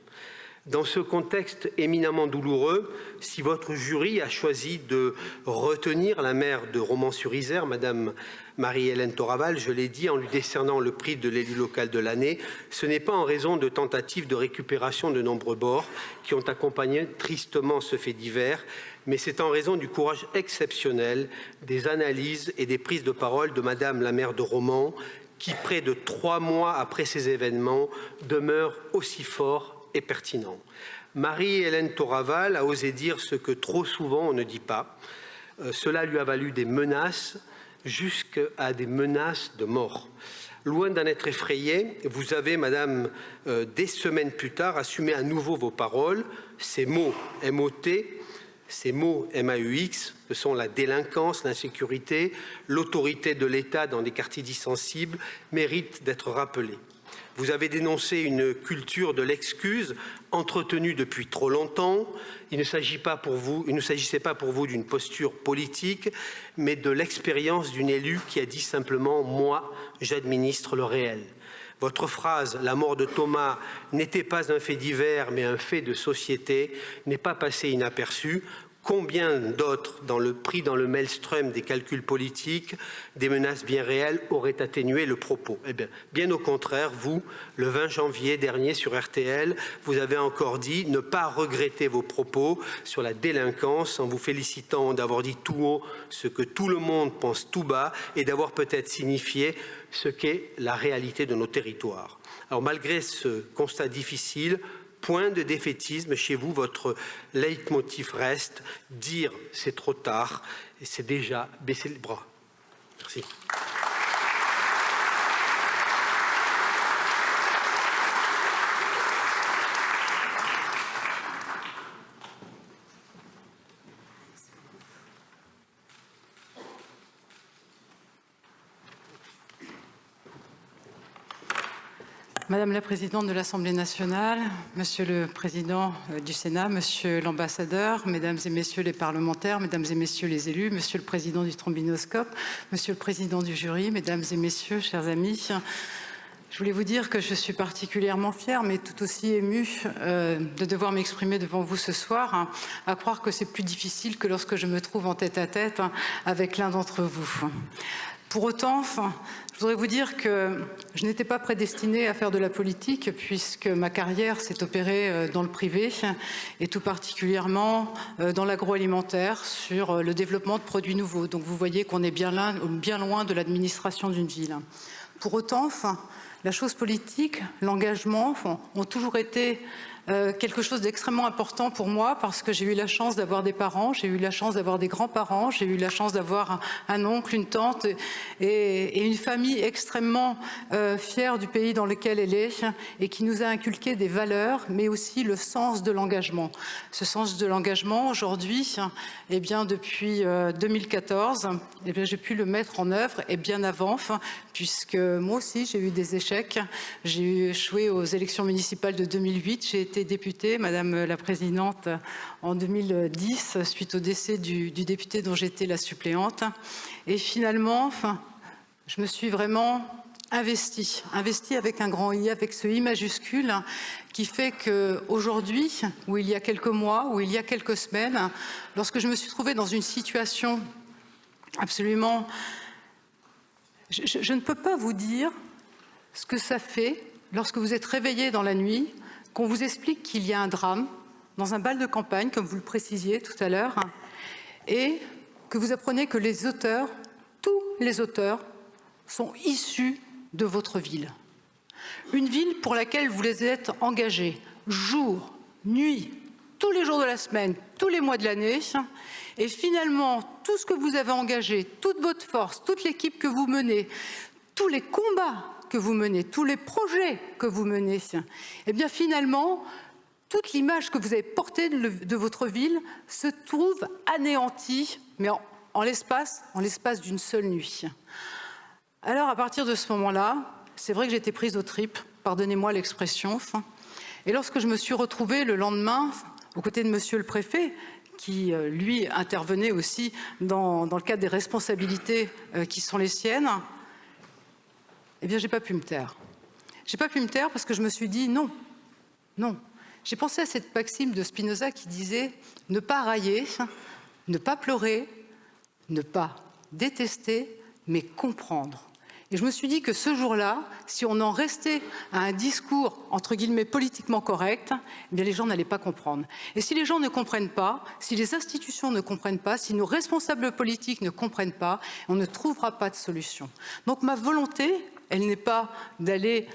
Dans ce contexte éminemment douloureux, si votre jury a choisi de retenir la maire de Romans-sur-Isère, Madame Marie-Hélène Toraval, je l'ai dit, en lui décernant le prix de l'élu local de l'année, ce n'est pas en raison de tentatives de récupération de nombreux bords qui ont accompagné tristement ce fait divers, mais c'est en raison du courage exceptionnel des analyses et des prises de parole de Madame la maire de Romans, qui, près de 3 mois après ces événements, demeure aussi fort et pertinent. Marie-Hélène Toraval a osé dire ce que trop souvent on ne dit pas. Cela lui a valu des menaces, jusqu'à des menaces de mort. Loin d'en être effrayée, vous avez, Madame, des semaines plus tard, assumé à nouveau vos paroles. Ces mots M-O-T, ces mots M-A-U-X, ce sont la délinquance, l'insécurité, l'autorité de l'État dans des quartiers dits sensibles, méritent d'être rappelés. Vous avez dénoncé une culture de l'excuse entretenue depuis trop longtemps. Il ne s'agissait pas pour vous d'une posture politique, mais de l'expérience d'une élue qui a dit simplement « moi, j'administre le réel ». Votre phrase « la mort de Thomas n'était pas un fait divers, mais un fait de société » n'est pas passée inaperçue. Combien d'autres, pris dans le maelstrom des calculs politiques, des menaces bien réelles, auraient atténué le propos? Eh bien au contraire, vous, le 20 janvier dernier sur RTL, vous avez encore dit ne pas regretter vos propos sur la délinquance en vous félicitant d'avoir dit tout haut ce que tout le monde pense tout bas et d'avoir peut-être signifié ce qu'est la réalité de nos territoires. Alors malgré ce constat difficile, point de défaitisme chez vous. Votre leitmotiv reste dire c'est trop tard et c'est déjà baisser les bras. Merci. Madame la Présidente de l'Assemblée nationale, Monsieur le Président du Sénat, Monsieur l'Ambassadeur, Mesdames et Messieurs les parlementaires, Mesdames et Messieurs les élus, Monsieur le Président du Trombinoscope, Monsieur le Président du jury, Mesdames et Messieurs, chers amis, je voulais vous dire que je suis particulièrement fière, mais tout aussi émue de devoir m'exprimer devant vous ce soir, à croire que c'est plus difficile que lorsque je me trouve en tête-à-tête avec l'un d'entre vous. Pour autant, je voudrais vous dire que je n'étais pas prédestinée à faire de la politique puisque ma carrière s'est opérée dans le privé et tout particulièrement dans l'agroalimentaire sur le développement de produits nouveaux. Donc vous voyez qu'on est bien loin de l'administration d'une ville. Pour autant, la chose politique, l'engagement ont toujours été quelque chose d'extrêmement important pour moi parce que j'ai eu la chance d'avoir des parents, j'ai eu la chance d'avoir des grands-parents, j'ai eu la chance d'avoir un oncle, une tante et une famille extrêmement fière du pays dans lequel elle est et qui nous a inculqué des valeurs mais aussi le sens de l'engagement. Ce sens de l'engagement aujourd'hui, eh bien depuis 2014, eh bien j'ai pu le mettre en œuvre et bien avant puisque moi aussi j'ai eu des échecs. J'ai échoué aux élections municipales de 2008, j'ai été députée, Madame la Présidente, en 2010, suite au décès du député dont j'étais la suppléante. Et finalement, je me suis vraiment investie avec un grand I, avec ce I majuscule, qui fait qu'aujourd'hui, ou il y a quelques mois, ou il y a quelques semaines, lorsque je me suis trouvée dans une situation absolument... Je ne peux pas vous dire ce que ça fait lorsque vous êtes réveillé dans la nuit, qu'on vous explique qu'il y a un drame dans un bal de campagne, comme vous le précisiez tout à l'heure, et que vous apprenez que les auteurs, tous les auteurs, sont issus de votre ville. Une ville pour laquelle vous les êtes engagés, jour, nuit, tous les jours de la semaine, tous les mois de l'année, et finalement, tout ce que vous avez engagé, toute votre force, toute l'équipe que vous menez, tous les combats que vous menez, tous les projets que vous menez, eh bien finalement, toute l'image que vous avez portée de votre ville se trouve anéantie, mais en l'espace d'une seule nuit. Alors à partir de ce moment-là, c'est vrai que j'étais prise aux tripes, pardonnez-moi l'expression, et lorsque je me suis retrouvée le lendemain, aux côtés de Monsieur le Préfet, qui, lui, intervenait aussi dans le cadre des responsabilités qui sont les siennes, eh bien, j'ai pas pu me taire. J'ai pas pu me taire parce que je me suis dit non, non. J'ai pensé à cette maxime de Spinoza qui disait ne pas railler, ne pas pleurer, ne pas détester, mais comprendre. Et je me suis dit que ce jour-là, si on en restait à un discours, entre guillemets, politiquement correct, eh bien les gens n'allaient pas comprendre. Et si les gens ne comprennent pas, si les institutions ne comprennent pas, si nos responsables politiques ne comprennent pas, on ne trouvera pas de solution. Donc ma volonté, elle n'est pas d'aller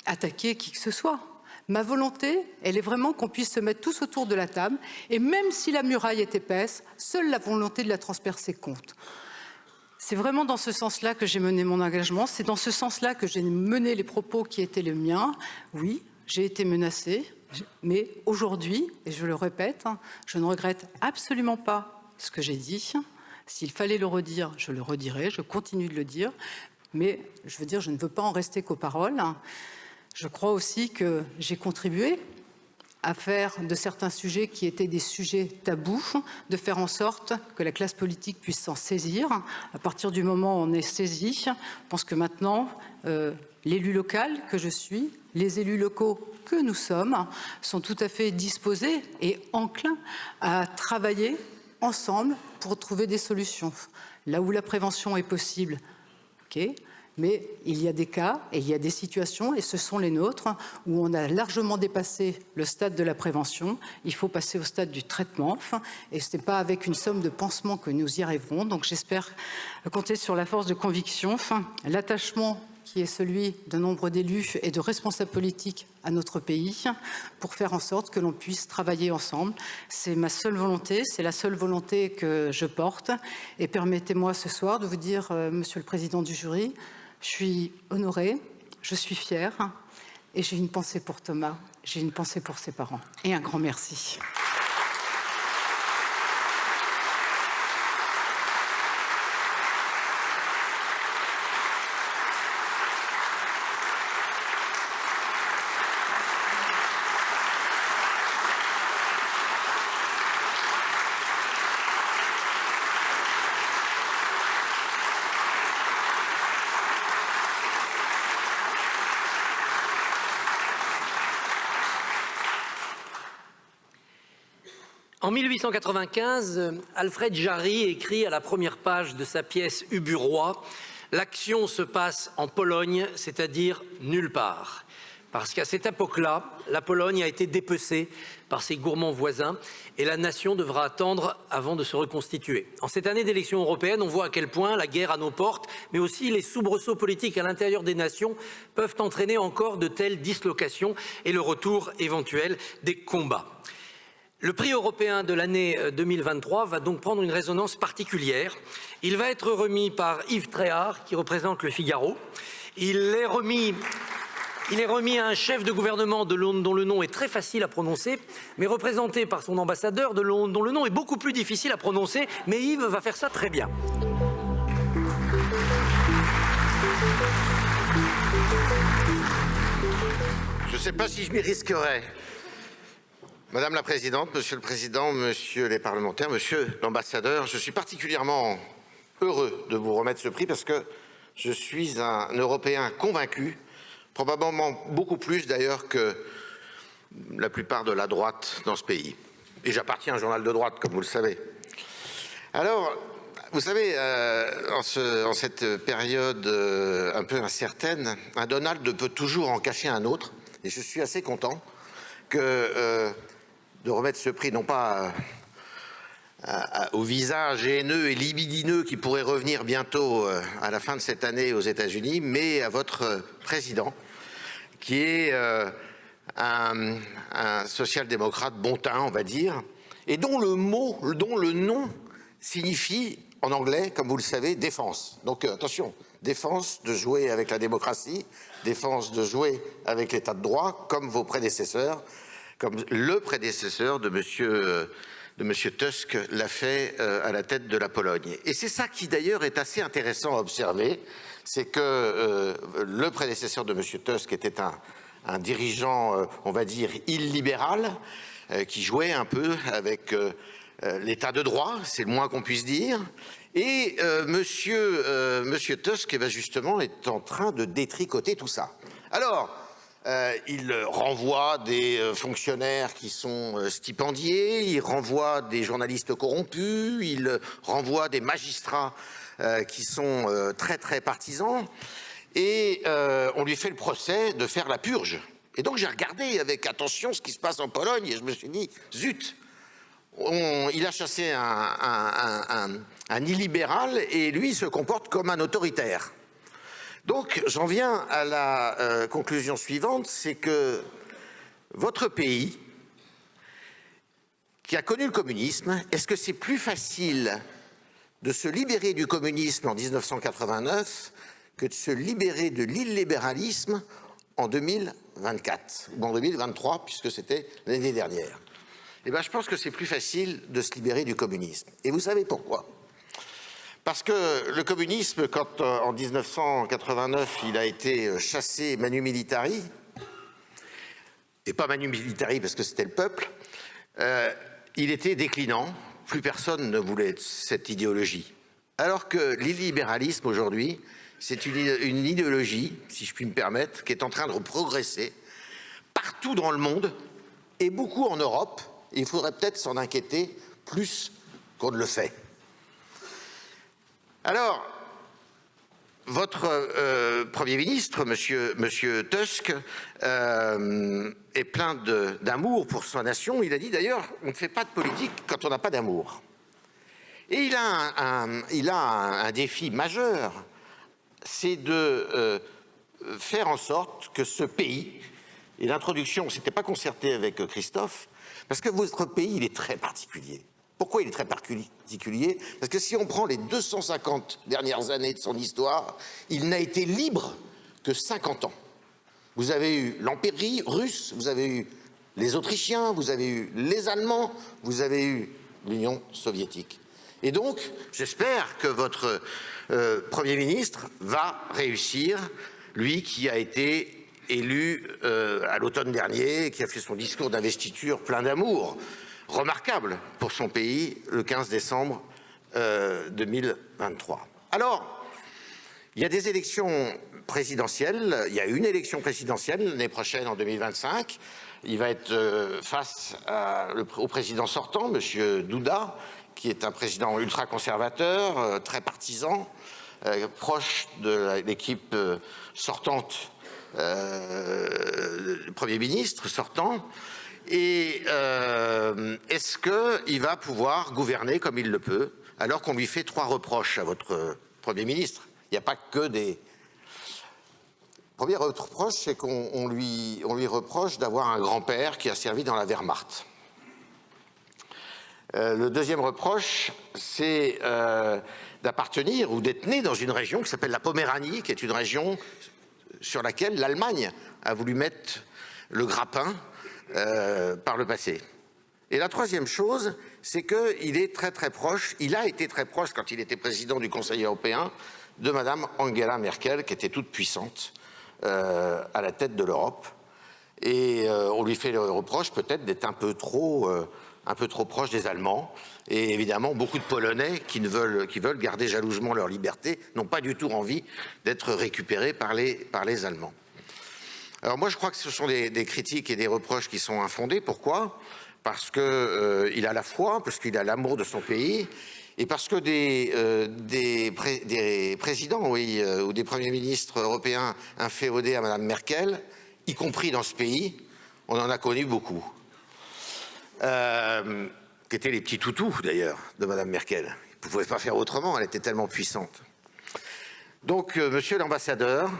attaquer qui que ce soit. Ma volonté, elle est vraiment qu'on puisse se mettre tous autour de la table, et même si la muraille est épaisse, seule la volonté de la transpercer compte. C'est vraiment dans ce sens-là que j'ai mené mon engagement, c'est dans ce sens-là que j'ai mené les propos qui étaient les miens. Oui, j'ai été menacée, mais aujourd'hui, et je le répète, je ne regrette absolument pas ce que j'ai dit. S'il fallait le redire, je le redirai, je continue de le dire, mais je veux dire, je ne veux pas en rester qu'aux paroles. Je crois aussi que j'ai contribué à faire de certains sujets qui étaient des sujets tabous, de faire en sorte que la classe politique puisse s'en saisir. À partir du moment où on est saisi, je pense que maintenant, l'élu local que je suis, les élus locaux que nous sommes, sont tout à fait disposés et enclins à travailler ensemble pour trouver des solutions. Là où la prévention est possible, ok. Mais il y a des cas et il y a des situations, et ce sont les nôtres, où on a largement dépassé le stade de la prévention. Il faut passer au stade du traitement, et ce n'est pas avec une somme de pansements que nous y arriverons. Donc j'espère compter sur la force de conviction, l'attachement qui est celui de nombre d'élus et de responsables politiques à notre pays, pour faire en sorte que l'on puisse travailler ensemble. C'est ma seule volonté, c'est la seule volonté que je porte. Et permettez-moi ce soir de vous dire, Monsieur le Président du jury, je suis honorée, je suis fière, et j'ai une pensée pour Thomas, j'ai une pensée pour ses parents. Et un grand merci. En 1895, Alfred Jarry écrit à la première page de sa pièce Ubu-Roi « L'action se passe en Pologne, c'est-à-dire nulle part ». Parce qu'à cette époque-là, la Pologne a été dépecée par ses gourmands voisins et la nation devra attendre avant de se reconstituer. En cette année d'élection européenne, on voit à quel point la guerre à nos portes, mais aussi les soubresauts politiques à l'intérieur des nations peuvent entraîner encore de telles dislocations et le retour éventuel des combats. Le prix européen de l'année 2023 va donc prendre une résonance particulière. Il va être remis par Yves Tréhard, qui représente le Figaro. Il est remis à un chef de gouvernement dont le nom est très facile à prononcer, mais représenté par son ambassadeur dont le nom est beaucoup plus difficile à prononcer, mais Yves va faire ça très bien. Je ne sais pas si je m'y risquerais. Madame la Présidente, Monsieur le Président, Messieurs les parlementaires, Monsieur l'ambassadeur, je suis particulièrement heureux de vous remettre ce prix parce que je suis un Européen convaincu, probablement beaucoup plus d'ailleurs que la plupart de la droite dans ce pays. Et j'appartiens à un journal de droite, comme vous le savez. Alors, vous savez, en cette période un peu incertaine, un Donald peut toujours en cacher un autre. Et je suis assez content de remettre ce prix, non pas au visage haineux et libidineux qui pourrait revenir bientôt à la fin de cette année aux États-Unis, mais à votre président, qui est un social-démocrate bon teint, on va dire, et dont le nom signifie en anglais, comme vous le savez, défense. Donc attention, défense de jouer avec la démocratie, défense de jouer avec l'état de droit, comme vos prédécesseurs, comme le prédécesseur de Monsieur Tusk l'a fait à la tête de la Pologne. Et c'est ça qui d'ailleurs est assez intéressant à observer, c'est que le prédécesseur de Monsieur Tusk était un dirigeant, on va dire, illibéral, qui jouait un peu avec l'état de droit, c'est le moins qu'on puisse dire. Et Monsieur Tusk, justement, est en train de détricoter tout ça. Alors, il renvoie des fonctionnaires qui sont stipendiés, il renvoie des journalistes corrompus, il renvoie des magistrats qui sont très très partisans, et on lui fait le procès de faire la purge. Et donc j'ai regardé avec attention ce qui se passe en Pologne et je me suis dit, zut, il a chassé un illibéral et lui se comporte comme un autoritaire. Donc, j'en viens à la conclusion suivante, c'est que votre pays, qui a connu le communisme, est-ce que c'est plus facile de se libérer du communisme en 1989 que de se libérer de l'illibéralisme en 2024, ou en 2023, puisque c'était l'année dernière? Eh bien, je pense que c'est plus facile de se libérer du communisme. Et vous savez pourquoi? Parce que le communisme, quand en 1989 il a été chassé manu militari, et pas manu militari parce que c'était le peuple, il était déclinant, plus personne ne voulait cette idéologie. Alors que l'illibéralisme aujourd'hui, c'est une idéologie, si je puis me permettre, qui est en train de progresser partout dans le monde et beaucoup en Europe. Et il faudrait peut-être s'en inquiéter plus qu'on ne le fait. Alors, votre Premier ministre, monsieur Tusk, est plein d'amour pour sa nation. Il a dit d'ailleurs, on ne fait pas de politique quand on n'a pas d'amour. Et il a un défi majeur, c'est de faire en sorte que ce pays, et l'introduction, on ne s'était pas concerté avec Christophe, parce que votre pays, il est très particulier. Pourquoi il est très particulier? Parce que si on prend les 250 dernières années de son histoire, il n'a été libre que 50 ans. Vous avez eu l'Empire russe, vous avez eu les Autrichiens, vous avez eu les Allemands, vous avez eu l'Union soviétique. Et donc, j'espère que votre Premier ministre va réussir, lui qui a été élu à l'automne dernier, qui a fait son discours d'investiture plein d'amour, remarquable pour son pays, le 15 décembre 2023. Alors, il y a des élections présidentielles, il y a une élection présidentielle l'année prochaine en 2025. Il va être face au président sortant, M. Douda, qui est un président ultra-conservateur, très partisan, proche de l'équipe sortante, du Premier ministre sortant. Et est-ce qu'il va pouvoir gouverner comme il le peut, alors qu'on lui fait 3 reproches à votre Premier ministre? Il n'y a pas que des... Le premier reproche, c'est qu'on lui reproche d'avoir un grand-père qui a servi dans la Wehrmacht. Le deuxième reproche, c'est d'appartenir ou d'être né dans une région qui s'appelle la Poméranie, qui est une région sur laquelle l'Allemagne a voulu mettre le grappin par le passé. Et la troisième chose, c'est qu'il est très proche, il a été très proche quand il était président du Conseil européen, de Madame Angela Merkel, qui était toute puissante à la tête de l'Europe. Et on lui fait le reproche peut-être d'être un peu trop proche des Allemands. Et évidemment, beaucoup de Polonais qui veulent garder jalousement leur liberté n'ont pas du tout envie d'être récupérés par les Allemands. Alors moi, je crois que ce sont des critiques et des reproches qui sont infondés. Pourquoi? Parce qu'il a la foi, parce qu'il a l'amour de son pays, et parce que des présidents, oui, ou des premiers ministres européens inféodés à Mme Merkel, y compris dans ce pays, on en a connu beaucoup. Qui étaient les petits toutous, d'ailleurs, de Mme Merkel. Vous ne pouvez pas faire autrement, elle était tellement puissante. Donc, monsieur l'ambassadeur,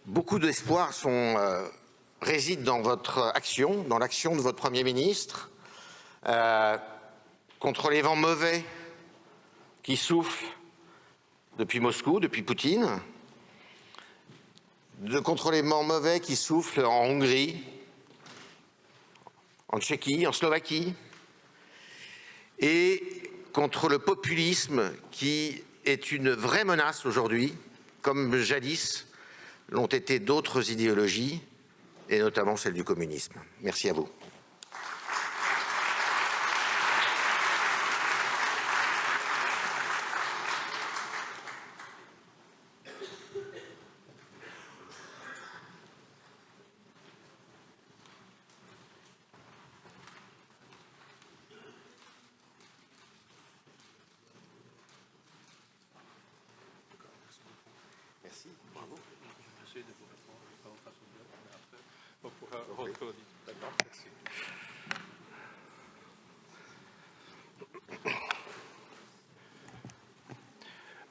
beaucoup d'espoir résident dans votre action, dans l'action de votre Premier ministre, contre les vents mauvais qui soufflent depuis Moscou, depuis Poutine, contre les vents mauvais qui soufflent en Hongrie, en Tchéquie, en Slovaquie, et contre le populisme qui est une vraie menace aujourd'hui, comme jadis l'ont été d'autres idéologies, et notamment celle du communisme. Merci à vous.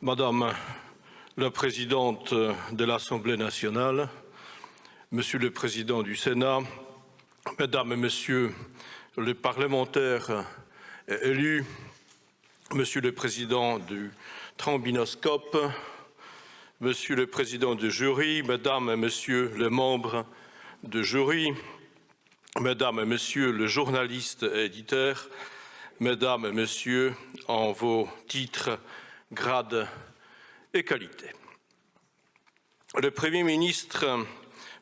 Madame la Présidente de l'Assemblée nationale, Monsieur le Président du Sénat, Mesdames et Messieurs les parlementaires élus, Monsieur le Président du Trombinoscope, Monsieur le Président du jury, Mesdames et Messieurs les membres du jury, Mesdames et Messieurs les journalistes et éditeurs, Mesdames et Messieurs en vos titres, grades et qualités. Le Premier ministre,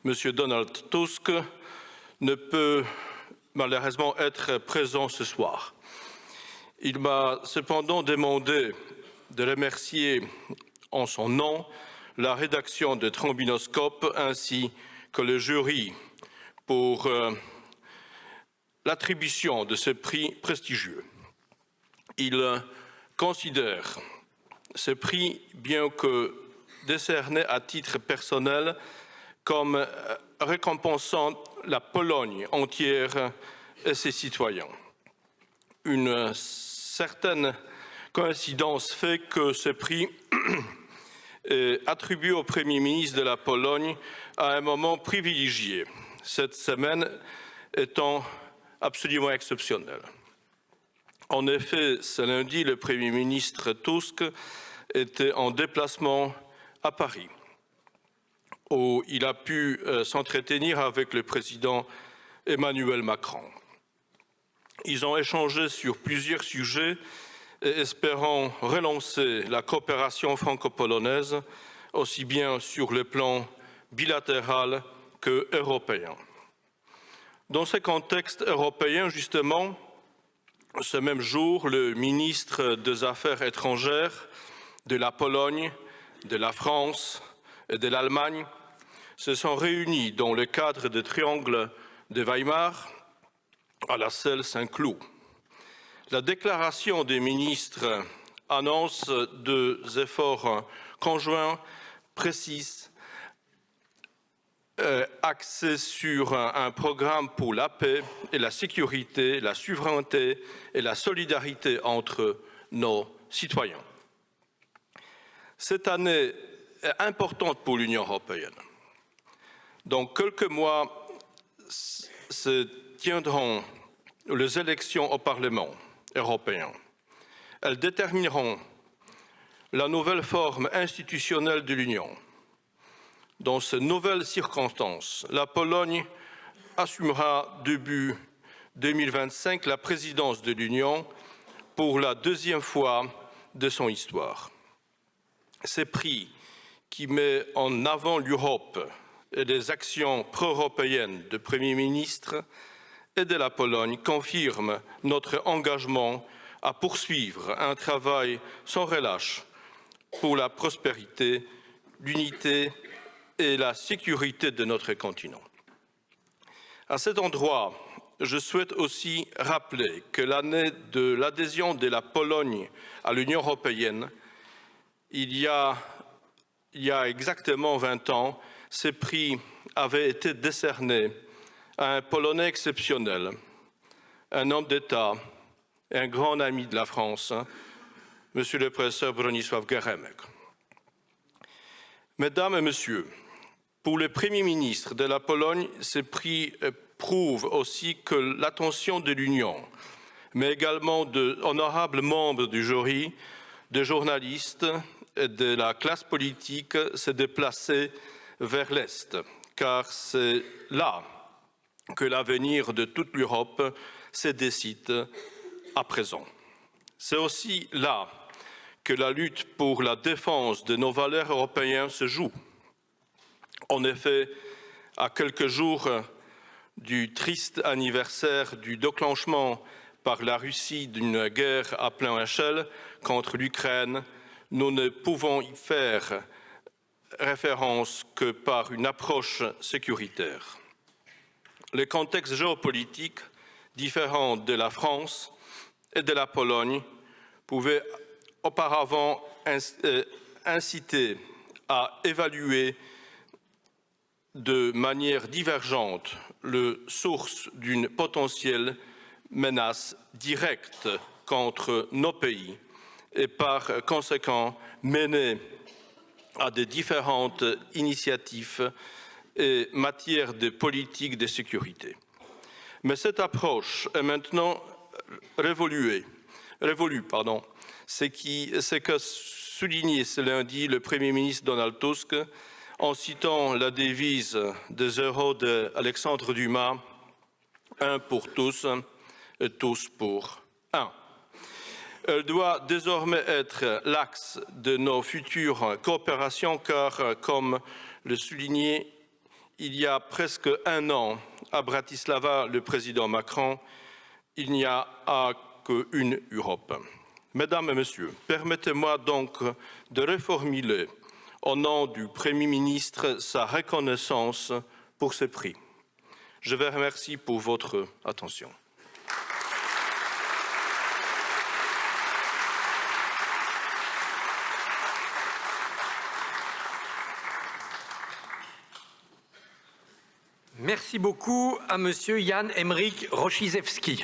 M. Donald Tusk, ne peut malheureusement être présent ce soir. Il m'a cependant demandé de remercier en son nom la rédaction de Trombinoscope ainsi que le jury pour l'attribution de ce prix prestigieux. Il considère ce prix, bien que décerné à titre personnel, comme récompensant la Pologne entière et ses citoyens. Une certaine coïncidence fait que ce prix est attribué au Premier ministre de la Pologne à un moment privilégié, cette semaine étant absolument exceptionnelle. En effet, ce lundi, le Premier ministre Tusk était en déplacement à Paris, où il a pu s'entretenir avec le président Emmanuel Macron. Ils ont échangé sur plusieurs sujets et espérant relancer la coopération franco-polonaise, aussi bien sur le plan bilatéral que européen. Dans ce contexte européen, justement, ce même jour, le ministre des Affaires étrangères de la Pologne, de la France et de l'Allemagne se sont réunis dans le cadre du triangle de Weimar à la salle Saint-Cloud. La déclaration des ministres annonce des efforts conjoints précis axés sur un programme pour la paix et la sécurité, la souveraineté et la solidarité entre nos citoyens. Cette année est importante pour l'Union européenne. Dans quelques mois se tiendront les élections au Parlement européen. Elles détermineront la nouvelle forme institutionnelle de l'Union. Dans ces nouvelles circonstances, la Pologne assumera début 2025 la présidence de l'Union pour la deuxième fois de son histoire. Ce prix qui met en avant l'Europe et les actions pro-européennes du Premier ministre et de la Pologne confirme notre engagement à poursuivre un travail sans relâche pour la prospérité, l'unité et la sécurité de notre continent. À cet endroit, je souhaite aussi rappeler que l'année de l'adhésion de la Pologne à l'Union européenne, il y a exactement 20 ans, ce prix avait été décerné à un Polonais exceptionnel, un homme d'État et un grand ami de la France, Monsieur le professeur Bronisław Geremek. Mesdames et Messieurs, pour le Premier ministre de la Pologne, ce prix prouve aussi que l'attention de l'Union, mais également d'honorables membres du jury, de journalistes et de la classe politique s'est déplacée vers l'Est, car c'est là que l'avenir de toute l'Europe se décide à présent. C'est aussi là que la lutte pour la défense de nos valeurs européennes se joue. En effet, à quelques jours du triste anniversaire du déclenchement par la Russie d'une guerre à pleine échelle contre l'Ukraine, nous ne pouvons y faire référence que par une approche sécuritaire. Le contexte géopolitique différent de la France et de la Pologne pouvait auparavant inciter à évaluer de manière divergente les sources d'une potentielle menace directe contre nos pays et par conséquent mener à des différentes initiatives et matières de politique de sécurité. Mais cette approche est maintenant révolue. C'est que soulignait ce lundi le Premier ministre Donald Tusk en citant la devise des euros d'Alexandre Dumas, un pour tous et tous pour un. Elle doit désormais être l'axe de nos futures coopérations car, comme le soulignait il y a presque un an à Bratislava le président Macron, il n'y a qu'une Europe. Mesdames et Messieurs, permettez-moi donc de reformuler au nom du Premier ministre sa reconnaissance pour ce prix. Je vous remercie pour votre attention. Merci beaucoup à Monsieur Jan Emrik Rochizewski.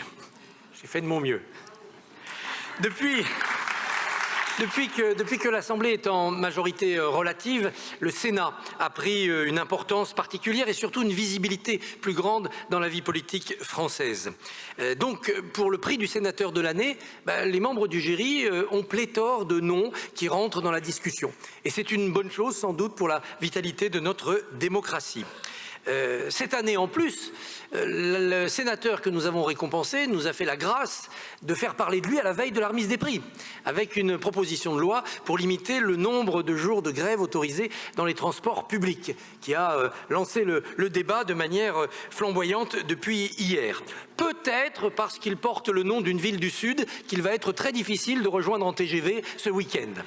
J'ai fait de mon mieux. Depuis Depuis que l'Assemblée est en majorité relative, le Sénat a pris une importance particulière et surtout une visibilité plus grande dans la vie politique française. Donc, pour le prix du sénateur de l'année, les membres du jury ont pléthore de noms qui rentrent dans la discussion. Et c'est une bonne chose, sans doute, pour la vitalité de notre démocratie. Cette année en plus, le sénateur que nous avons récompensé nous a fait la grâce de faire parler de lui à la veille de la remise des prix, avec une proposition de loi pour limiter le nombre de jours de grève autorisés dans les transports publics, qui a lancé le débat de manière flamboyante depuis hier. Peut-être parce qu'il porte le nom d'une ville du Sud qu'il va être très difficile de rejoindre en TGV ce week-end.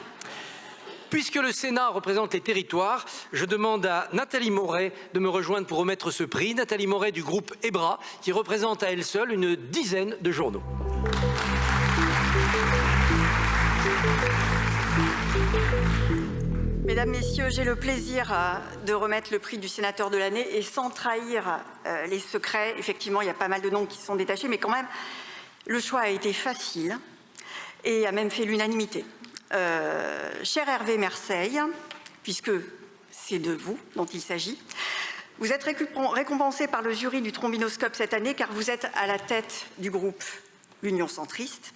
Puisque le Sénat représente les territoires, je demande à Nathalie Moret de me rejoindre pour remettre ce prix. Nathalie Moret du groupe EBRA, qui représente à elle seule une dizaine de journaux. Mesdames, Messieurs, j'ai le plaisir de remettre le prix du sénateur de l'année et sans trahir les secrets. Effectivement, il y a pas mal de noms qui sont détachés, mais quand même, le choix a été facile et a même fait l'unanimité. Cher Hervé Marseille, puisque c'est de vous dont il s'agit, vous êtes récompensé par le jury du Trombinoscope cette année car vous êtes à la tête du groupe L'Union Centriste,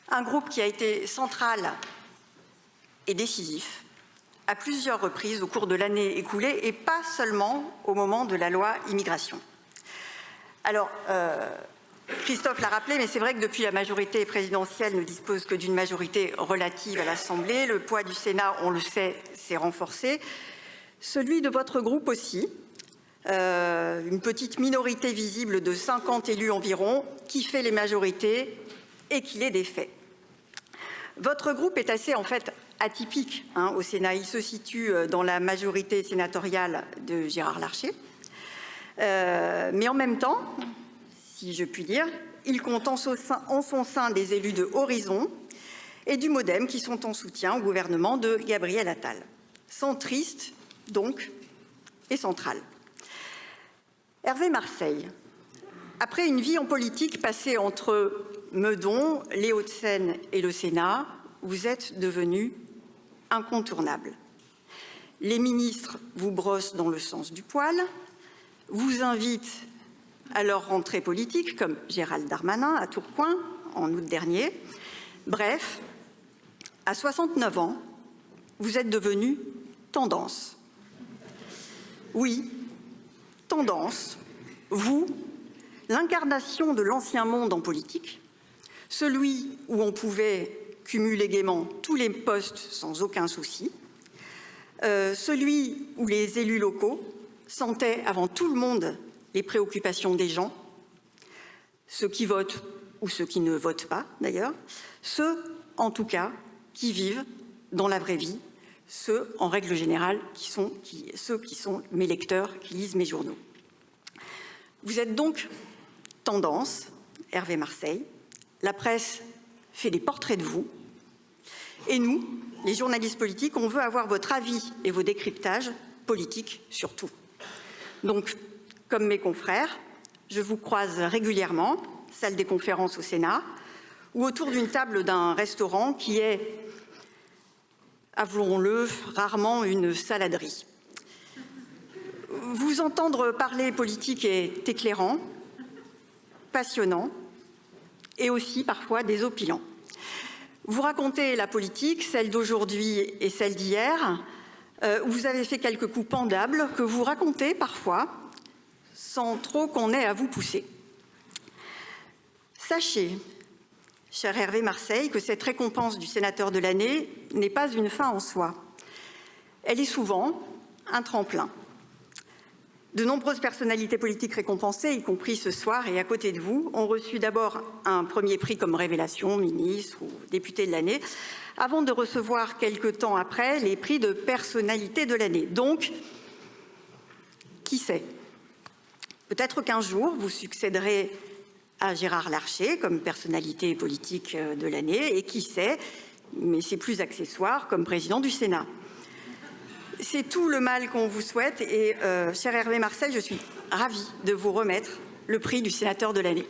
un groupe qui a été central et décisif à plusieurs reprises au cours de l'année écoulée et pas seulement au moment de la loi immigration. Alors, Christophe l'a rappelé, mais c'est vrai que depuis la majorité présidentielle ne dispose que d'une majorité relative à l'Assemblée. Le poids du Sénat, on le sait, s'est renforcé. Celui de votre groupe aussi. Une petite minorité visible de 50 élus environ qui fait les majorités et qui les défait. Votre groupe est assez en fait atypique au Sénat. Il se situe dans la majorité sénatoriale de Gérard Larcher. Mais en même temps, si je puis dire, il compte en son sein des élus de Horizon et du Modem qui sont en soutien au gouvernement de Gabriel Attal. Centriste, donc, et central. Hervé Marseille, après une vie en politique passée entre Meudon, les Hauts-de-Seine et le Sénat, vous êtes devenu incontournable. Les ministres vous brossent dans le sens du poil, vous invitent à leur rentrée politique, comme Gérald Darmanin à Tourcoing en août dernier. Bref, à 69 ans, vous êtes devenu tendance. Oui, tendance, vous, l'incarnation de l'ancien monde en politique, celui où on pouvait cumuler gaiement tous les postes sans aucun souci, celui où les élus locaux sentaient avant tout le monde les préoccupations des gens, ceux qui votent ou ceux qui ne votent pas d'ailleurs, ceux en tout cas qui vivent dans la vraie vie, ceux en règle générale ceux qui sont mes lecteurs, qui lisent mes journaux. Vous êtes donc tendance, Hervé Marseille, la presse fait des portraits de vous, et nous, les journalistes politiques, on veut avoir votre avis et vos décryptages politiques surtout. Donc, comme mes confrères, je vous croise régulièrement, salle des conférences au Sénat, ou autour d'une table d'un restaurant qui est, avouons-le, rarement une saladerie. Vous entendre parler politique est éclairant, passionnant et aussi parfois désopilant. Vous racontez la politique, celle d'aujourd'hui et celle d'hier, où vous avez fait quelques coups pendables que vous racontez parfois sans trop qu'on ait à vous pousser. Sachez, cher Hervé Marseille, que cette récompense du sénateur de l'année n'est pas une fin en soi. Elle est souvent un tremplin. De nombreuses personnalités politiques récompensées, y compris ce soir et à côté de vous, ont reçu d'abord un premier prix comme révélation, ministre ou député de l'année, avant de recevoir quelque temps après les prix de personnalité de l'année. Donc, qui sait? Peut-être qu'un jour, vous succéderez à Gérard Larcher comme personnalité politique de l'année, et qui sait, mais c'est plus accessoire, comme président du Sénat. C'est tout le mal qu'on vous souhaite et, cher Hervé Marseille, je suis ravie de vous remettre le prix du sénateur de l'année.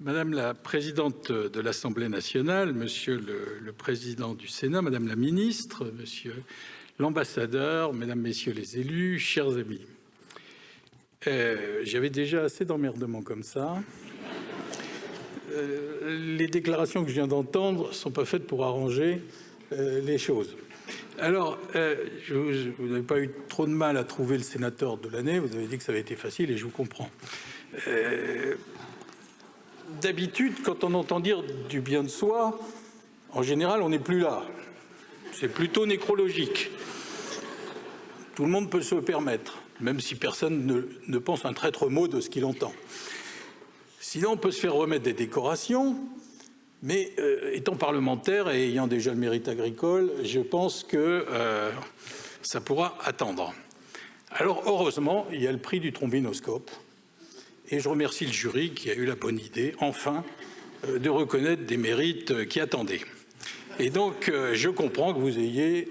Madame la présidente de l'Assemblée nationale, monsieur le président du Sénat, madame la ministre, monsieur l'ambassadeur, mesdames, messieurs les élus, chers amis. J'avais déjà assez d'emmerdements comme ça. Les déclarations que je viens d'entendre ne sont pas faites pour arranger les choses. Alors, vous n'avez pas eu trop de mal à trouver le sénateur de l'année. Vous avez dit que ça avait été facile et je vous comprends. D'habitude, quand on entend dire du bien de soi, en général, on n'est plus là. C'est plutôt nécrologique. Tout le monde peut se le permettre, même si personne ne pense un traître mot de ce qu'il entend. Sinon, on peut se faire remettre des décorations, mais étant parlementaire et ayant déjà le mérite agricole, je pense que ça pourra attendre. Alors, heureusement, il y a le prix du trombinoscope. Et je remercie le jury qui a eu la bonne idée, enfin, de reconnaître des mérites qui attendaient. Et donc, je comprends que vous ayez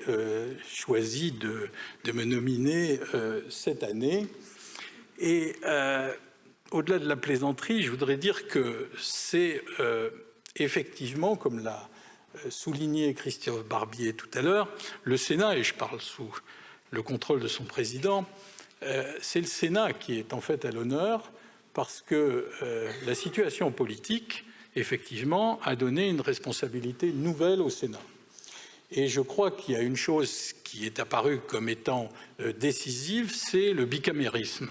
choisi de me nominer cette année. Et au-delà de la plaisanterie, je voudrais dire que c'est effectivement, comme l'a souligné Christophe Barbier tout à l'heure, le Sénat, et je parle sous le contrôle de son président, c'est le Sénat qui est en fait à l'honneur, parce que la situation politique, effectivement, a donné une responsabilité nouvelle au Sénat. Et je crois qu'il y a une chose qui est apparue comme étant décisive, c'est le bicamérisme.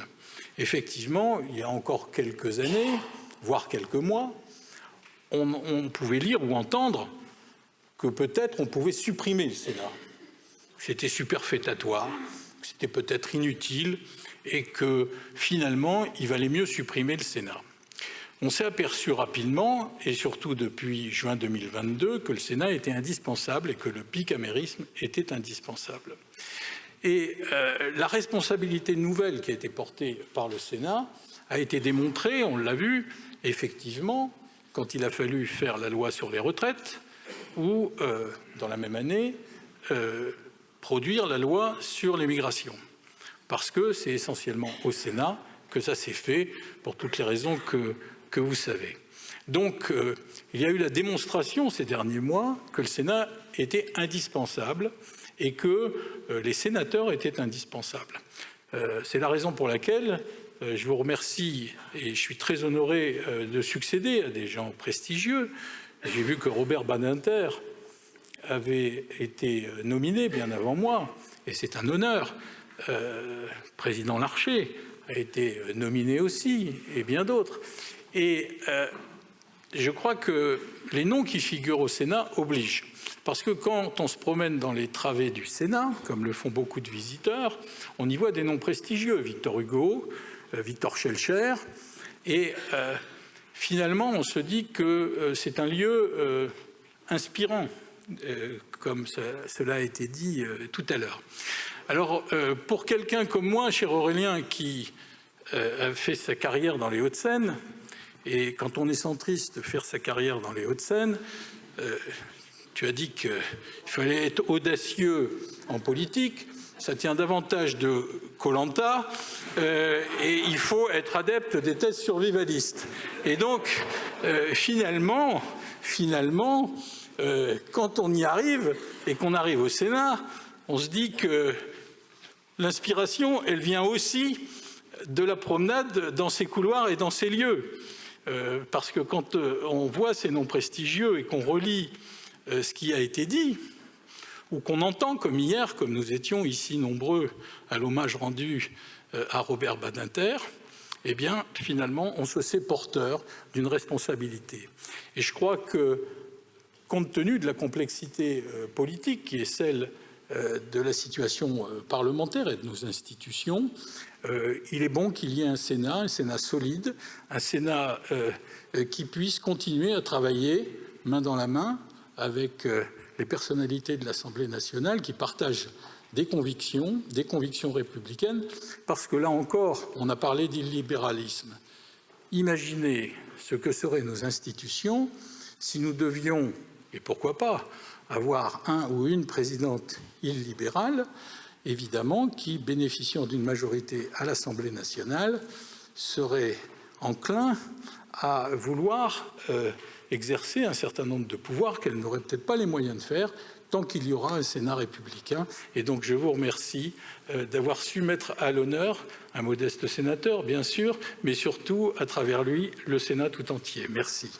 Effectivement, il y a encore quelques années, voire quelques mois, on pouvait lire ou entendre que peut-être on pouvait supprimer le Sénat. C'était superfétatoire, c'était peut-être inutile, et que finalement, il valait mieux supprimer le Sénat. On s'est aperçu rapidement, et surtout depuis juin 2022, que le Sénat était indispensable et que le bicamérisme était indispensable. Et la responsabilité nouvelle qui a été portée par le Sénat a été démontrée, on l'a vu, effectivement, quand il a fallu faire la loi sur les retraites, ou, dans la même année, produire la loi sur l'immigration. Parce que c'est essentiellement au Sénat que ça s'est fait, pour toutes les raisons que vous savez. Donc, il y a eu la démonstration ces derniers mois que le Sénat était indispensable et que les sénateurs étaient indispensables. C'est la raison pour laquelle je vous remercie et je suis très honoré de succéder à des gens prestigieux. J'ai vu que Robert Badinter avait été nominé bien avant moi, et c'est un honneur. Président Larcher a été nominé aussi, et bien d'autres. Et je crois que les noms qui figurent au Sénat obligent. Parce que quand on se promène dans les travées du Sénat, comme le font beaucoup de visiteurs, on y voit des noms prestigieux. Victor Hugo, Victor Schœlcher. Et finalement, on se dit que c'est un lieu inspirant, comme cela a été dit tout à l'heure. Alors, pour quelqu'un comme moi, cher Aurélien, qui a fait sa carrière dans les Hauts-de-Seine, et quand on est centriste, faire sa carrière dans les Hauts-de-Seine, tu as dit qu'il fallait être audacieux en politique, ça tient davantage de Koh-Lanta, et il faut être adepte des thèses survivalistes. Et donc, finalement, quand on y arrive, et qu'on arrive au Sénat, on se dit que l'inspiration, elle vient aussi de la promenade dans ces couloirs et dans ces lieux. Parce que quand on voit ces noms prestigieux et qu'on relit ce qui a été dit, ou qu'on entend comme hier, comme nous étions ici nombreux à l'hommage rendu à Robert Badinter, eh bien, finalement, on se sait porteur d'une responsabilité. Et je crois que, compte tenu de la complexité politique qui est celle de la situation parlementaire et de nos institutions, il est bon qu'il y ait un Sénat solide, un Sénat qui puisse continuer à travailler main dans la main avec les personnalités de l'Assemblée nationale qui partagent des convictions républicaines, parce que là encore, on a parlé d'illibéralisme. Imaginez ce que seraient nos institutions si nous devions, et pourquoi pas, avoir un ou une présidente illibérale, évidemment, qui, bénéficiant d'une majorité à l'Assemblée nationale, serait enclin à vouloir exercer un certain nombre de pouvoirs qu'elle n'aurait peut-être pas les moyens de faire tant qu'il y aura un Sénat républicain. Et donc je vous remercie d'avoir su mettre à l'honneur un modeste sénateur, bien sûr, mais surtout, à travers lui, le Sénat tout entier. Merci.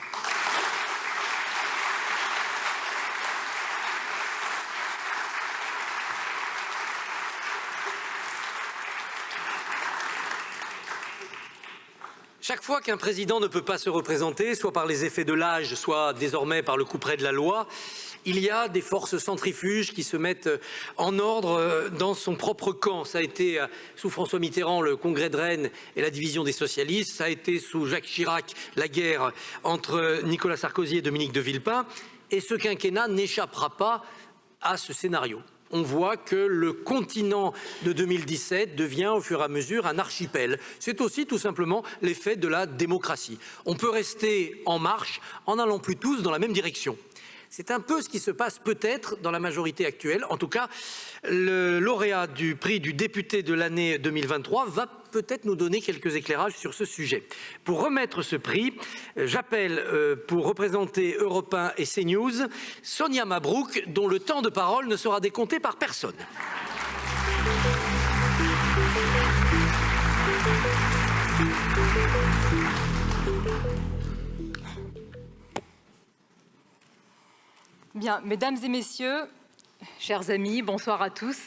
Chaque fois qu'un président ne peut pas se représenter, soit par les effets de l'âge, soit désormais par le couperet de la loi, il y a des forces centrifuges qui se mettent en ordre dans son propre camp. Ça a été sous François Mitterrand le Congrès de Rennes et la division des socialistes. Ça a été sous Jacques Chirac la guerre entre Nicolas Sarkozy et Dominique de Villepin. Et ce quinquennat n'échappera pas à ce scénario. On voit que le continent de 2017 devient au fur et à mesure un archipel. C'est aussi tout simplement l'effet de la démocratie. On peut rester en marche en n'allant plus tous dans la même direction. C'est un peu ce qui se passe peut-être dans la majorité actuelle. En tout cas, le lauréat du prix du député de l'année 2023 va peut-être nous donner quelques éclairages sur ce sujet. Pour remettre ce prix, j'appelle pour représenter Europe 1 et CNews, Sonia Mabrouk, dont le temps de parole ne sera décompté par personne. Bien, mesdames et messieurs, chers amis, bonsoir à tous.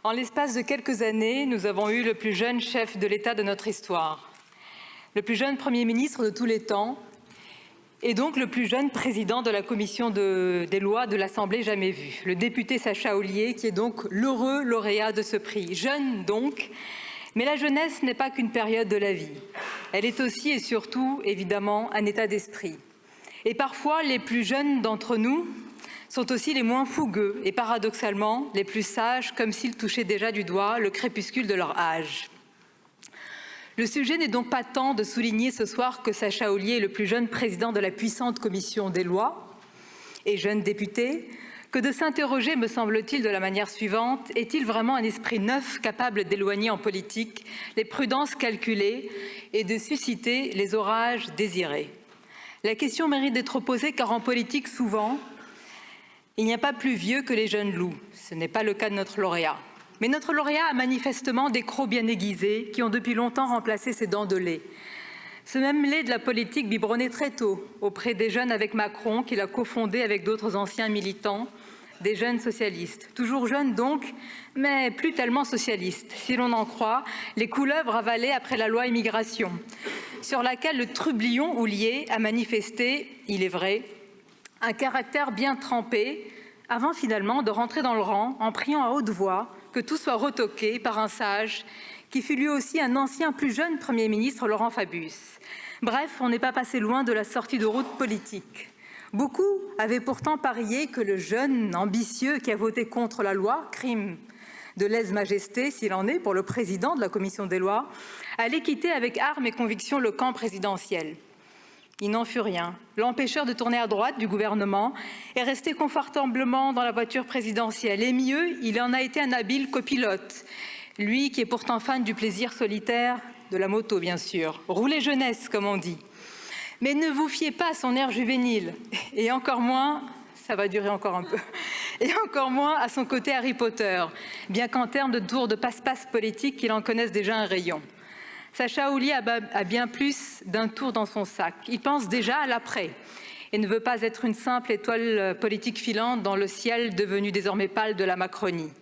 En l'espace de quelques années, nous avons eu le plus jeune chef de l'État de notre histoire, le plus jeune Premier ministre de tous les temps, et donc le plus jeune président de la commission des lois de l'Assemblée jamais vue, le député Sacha Houlié, qui est donc l'heureux lauréat de ce prix. Jeune donc, mais la jeunesse n'est pas qu'une période de la vie. Elle est aussi et surtout, évidemment, un état d'esprit. Et parfois, les plus jeunes d'entre nous sont aussi les moins fougueux et paradoxalement les plus sages, comme s'ils touchaient déjà du doigt le crépuscule de leur âge. Le sujet n'est donc pas tant de souligner ce soir que Sacha Houlié est le plus jeune président de la puissante commission des lois et jeune député, que de s'interroger, me semble-t-il, de la manière suivante: est-il vraiment un esprit neuf capable d'éloigner en politique les prudences calculées et de susciter les orages désirés? La question mérite d'être posée car en politique, souvent, il n'y a pas plus vieux que les jeunes loups. Ce n'est pas le cas de notre lauréat. Mais notre lauréat a manifestement des crocs bien aiguisés qui ont depuis longtemps remplacé ses dents de lait. Ce même lait de la politique biberonné très tôt auprès des jeunes avec Macron qu'il a cofondé avec d'autres anciens militants, des jeunes socialistes. Toujours jeunes donc, mais plus tellement socialistes, si l'on en croit les couleuvres avalées après la loi immigration, sur laquelle le trublion Houlié a manifesté, il est vrai, un caractère bien trempé, avant finalement de rentrer dans le rang en priant à haute voix que tout soit retoqué par un sage qui fut lui aussi un ancien plus jeune Premier ministre, Laurent Fabius. Bref, on n'est pas passé loin de la sortie de route politique. Beaucoup avaient pourtant parié que le jeune ambitieux qui a voté contre la loi, crime de lèse-majesté s'il en est pour le président de la commission des lois, allait quitter avec armes et convictions le camp présidentiel. Il n'en fut rien. L'empêcheur de tourner à droite du gouvernement est resté confortablement dans la voiture présidentielle. Et mieux, il en a été un habile copilote. Lui qui est pourtant fan du plaisir solitaire, de la moto bien sûr. Rouler jeunesse, comme on dit. Mais ne vous fiez pas à son air juvénile. Et encore moins, ça va durer encore un peu, et encore moins à son côté Harry Potter, bien qu'en termes de tour de passe-passe politique, il en connaisse déjà un rayon. Sacha Houlié a bien plus d'un tour dans son sac. Il pense déjà à l'après et ne veut pas être une simple étoile politique filante dans le ciel devenu désormais pâle de la Macronie.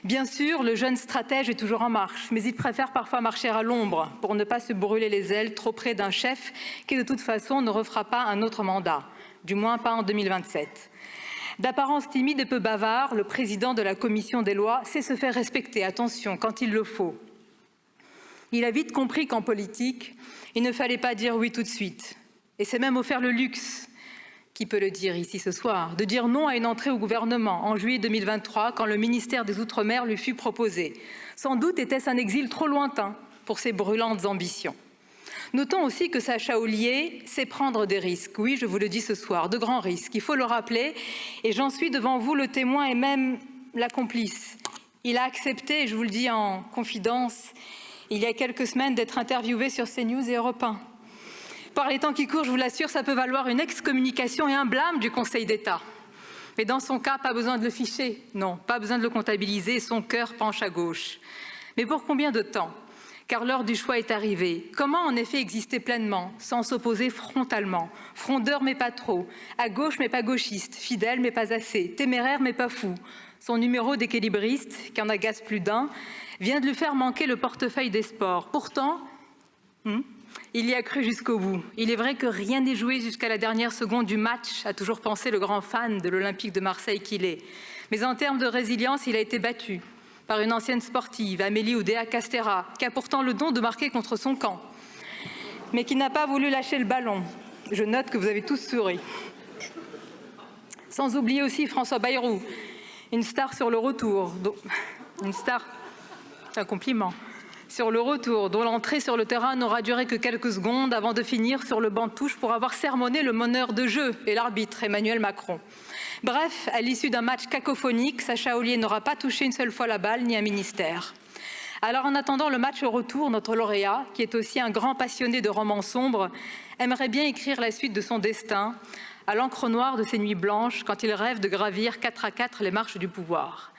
Bien sûr, le jeune stratège est toujours en marche, mais il préfère parfois marcher à l'ombre pour ne pas se brûler les ailes trop près d'un chef qui, de toute façon, ne refera pas un autre mandat, du moins pas en 2027. D'apparence timide et peu bavard, le président de la commission des lois sait se faire respecter, attention, quand il le faut. Il a vite compris qu'en politique, il ne fallait pas dire oui tout de suite. Et c'est même offert le luxe, qui peut le dire ici ce soir, de dire non à une entrée au gouvernement en juillet 2023 quand le ministère des Outre-mer lui fut proposé. Sans doute était-ce un exil trop lointain pour ses brûlantes ambitions. Notons aussi que Sacha Houlié sait prendre des risques. Oui, je vous le dis ce soir, de grands risques. Il faut le rappeler et j'en suis devant vous le témoin et même la complice. Il a accepté, et je vous le dis en confidence, il y a quelques semaines d'être interviewé sur CNews et Europe 1. Par les temps qui courent, je vous l'assure, ça peut valoir une excommunication et un blâme du Conseil d'État. Mais dans son cas, pas besoin de le ficher, non, pas besoin de le comptabiliser, son cœur penche à gauche. Mais pour combien de temps? Car l'heure du choix est arrivée. Comment en effet exister pleinement, sans s'opposer frontalement, frondeur mais pas trop, à gauche mais pas gauchiste, fidèle mais pas assez, téméraire mais pas fou? Son numéro d'équilibriste, qui en agace plus d'un, vient de lui faire manquer le portefeuille des sports. Pourtant, il y a cru jusqu'au bout. Il est vrai que rien n'est joué jusqu'à la dernière seconde du match, a toujours pensé le grand fan de l'Olympique de Marseille qu'il est. Mais en termes de résilience, il a été battu par une ancienne sportive, Amélie Oudéa-Castéra, qui a pourtant le don de marquer contre son camp, mais qui n'a pas voulu lâcher le ballon. Je note que vous avez tous souri. Sans oublier aussi François Bayrou, une star sur le retour, une star, c'est un compliment, sur le retour, dont l'entrée sur le terrain n'aura duré que quelques secondes avant de finir sur le banc de touche pour avoir sermonné le meneur de jeu et l'arbitre Emmanuel Macron. Bref, à l'issue d'un match cacophonique, Sacha Ollier n'aura pas touché une seule fois la balle ni un ministère. Alors en attendant le match au retour, notre lauréat, qui est aussi un grand passionné de romans sombres, aimerait bien écrire la suite de son destin à l'encre noire de ses nuits blanches quand il rêve de gravir 4 à 4 les marches du pouvoir.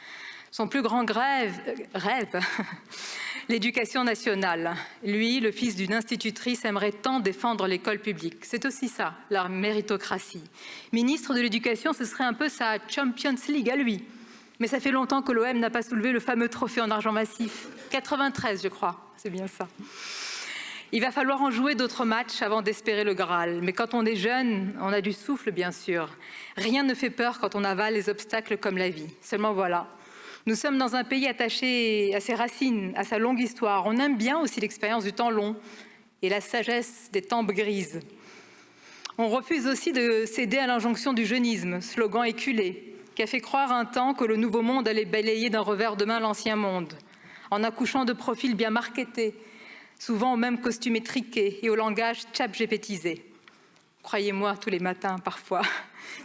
Son plus grand rêve, l'éducation nationale. Lui, le fils d'une institutrice, aimerait tant défendre l'école publique. C'est aussi ça, la méritocratie. Ministre de l'Éducation, ce serait un peu sa Champions League à lui. Mais ça fait longtemps que l'OM n'a pas soulevé le fameux trophée en argent massif. 93, je crois, c'est bien ça. Il va falloir en jouer d'autres matchs avant d'espérer le Graal. Mais quand on est jeune, on a du souffle, bien sûr. Rien ne fait peur quand on avale les obstacles comme la vie. Seulement voilà. Nous sommes dans un pays attaché à ses racines, à sa longue histoire. On aime bien aussi l'expérience du temps long et la sagesse des tempes grises. On refuse aussi de céder à l'injonction du jeunisme, slogan éculé, qui a fait croire un temps que le nouveau monde allait balayer d'un revers de main l'ancien monde, en accouchant de profils bien marketés, souvent au même costume étriqué et au langage tchap-gépétisé. Croyez-moi, tous les matins, parfois,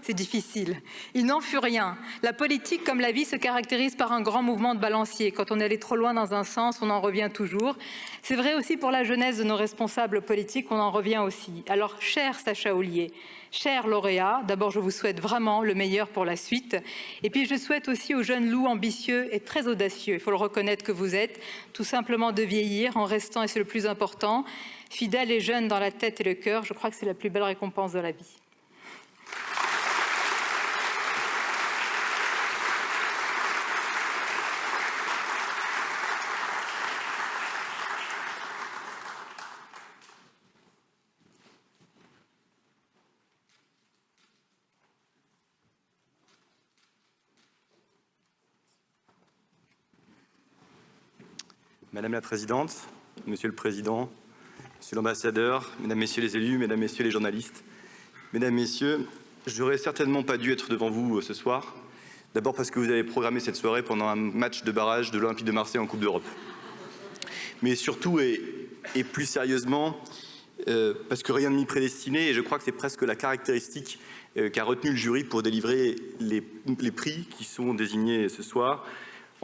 c'est difficile. Il n'en fut rien. La politique, comme la vie, se caractérise par un grand mouvement de balancier. Quand on est allé trop loin dans un sens, on en revient toujours. C'est vrai aussi pour la jeunesse de nos responsables politiques, on en revient aussi. Alors, cher Sacha Ollier, cher lauréat, d'abord, je vous souhaite vraiment le meilleur pour la suite. Et puis, je souhaite aussi aux jeunes loups ambitieux et très audacieux, il faut le reconnaître que vous êtes, tout simplement de vieillir en restant, et c'est le plus important, fidèle et jeune dans la tête et le cœur. Je crois que c'est la plus belle récompense de la vie. Madame la Présidente, Monsieur le Président, Monsieur l'Ambassadeur, Mesdames, Messieurs les élus, Mesdames, Messieurs les journalistes, Mesdames, Messieurs, je n'aurais certainement pas dû être devant vous ce soir. D'abord parce que vous avez programmé cette soirée pendant un match de barrage de l'Olympique de Marseille en Coupe d'Europe. Mais surtout et plus sérieusement, parce que rien ne m'y prédestinait, et je crois que c'est presque la caractéristique qu'a retenu le jury pour délivrer les prix qui sont désignés ce soir.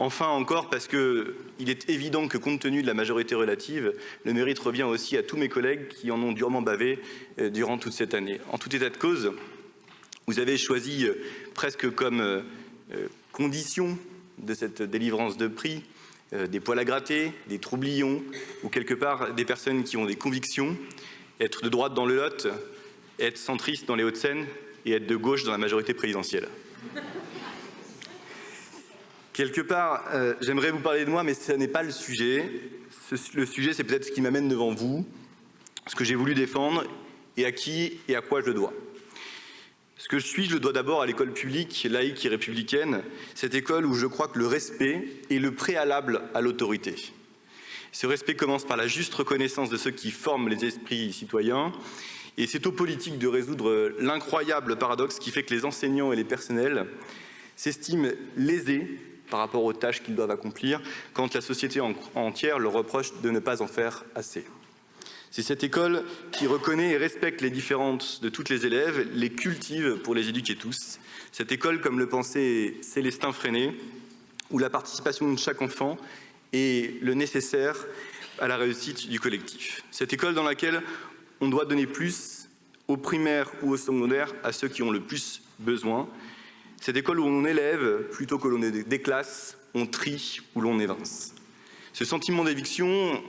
Enfin encore parce qu'il est évident que compte tenu de la majorité relative, le mérite revient aussi à tous mes collègues qui en ont durement bavé durant toute cette année. En tout état de cause, vous avez choisi presque comme condition de cette délivrance de prix des poils à gratter, des troublions ou quelque part des personnes qui ont des convictions, être de droite dans le Lot, être centriste dans les Hauts-de-Seine et être de gauche dans la majorité présidentielle. Quelque part, j'aimerais vous parler de moi, mais ce n'est pas le sujet. Le sujet, c'est peut-être ce qui m'amène devant vous, ce que j'ai voulu défendre et à qui et à quoi je le dois. Ce que je suis, je le dois d'abord à l'école publique, laïque et républicaine, cette école où je crois que le respect est le préalable à l'autorité. Ce respect commence par la juste reconnaissance de ceux qui forment les esprits citoyens, et c'est aux politiques de résoudre l'incroyable paradoxe qui fait que les enseignants et les personnels s'estiment lésés par rapport aux tâches qu'ils doivent accomplir, quand la société entière leur reproche de ne pas en faire assez. C'est cette école qui reconnaît et respecte les différences de toutes les élèves, les cultive pour les éduquer tous. Cette école, comme le pensait Célestin Freinet, où la participation de chaque enfant est le nécessaire à la réussite du collectif. Cette école dans laquelle on doit donner plus aux primaires ou aux secondaires à ceux qui ont le plus besoin. Cette école où on élève plutôt que l'on ait des classes, on trie ou l'on évince. Ce sentiment d'éviction,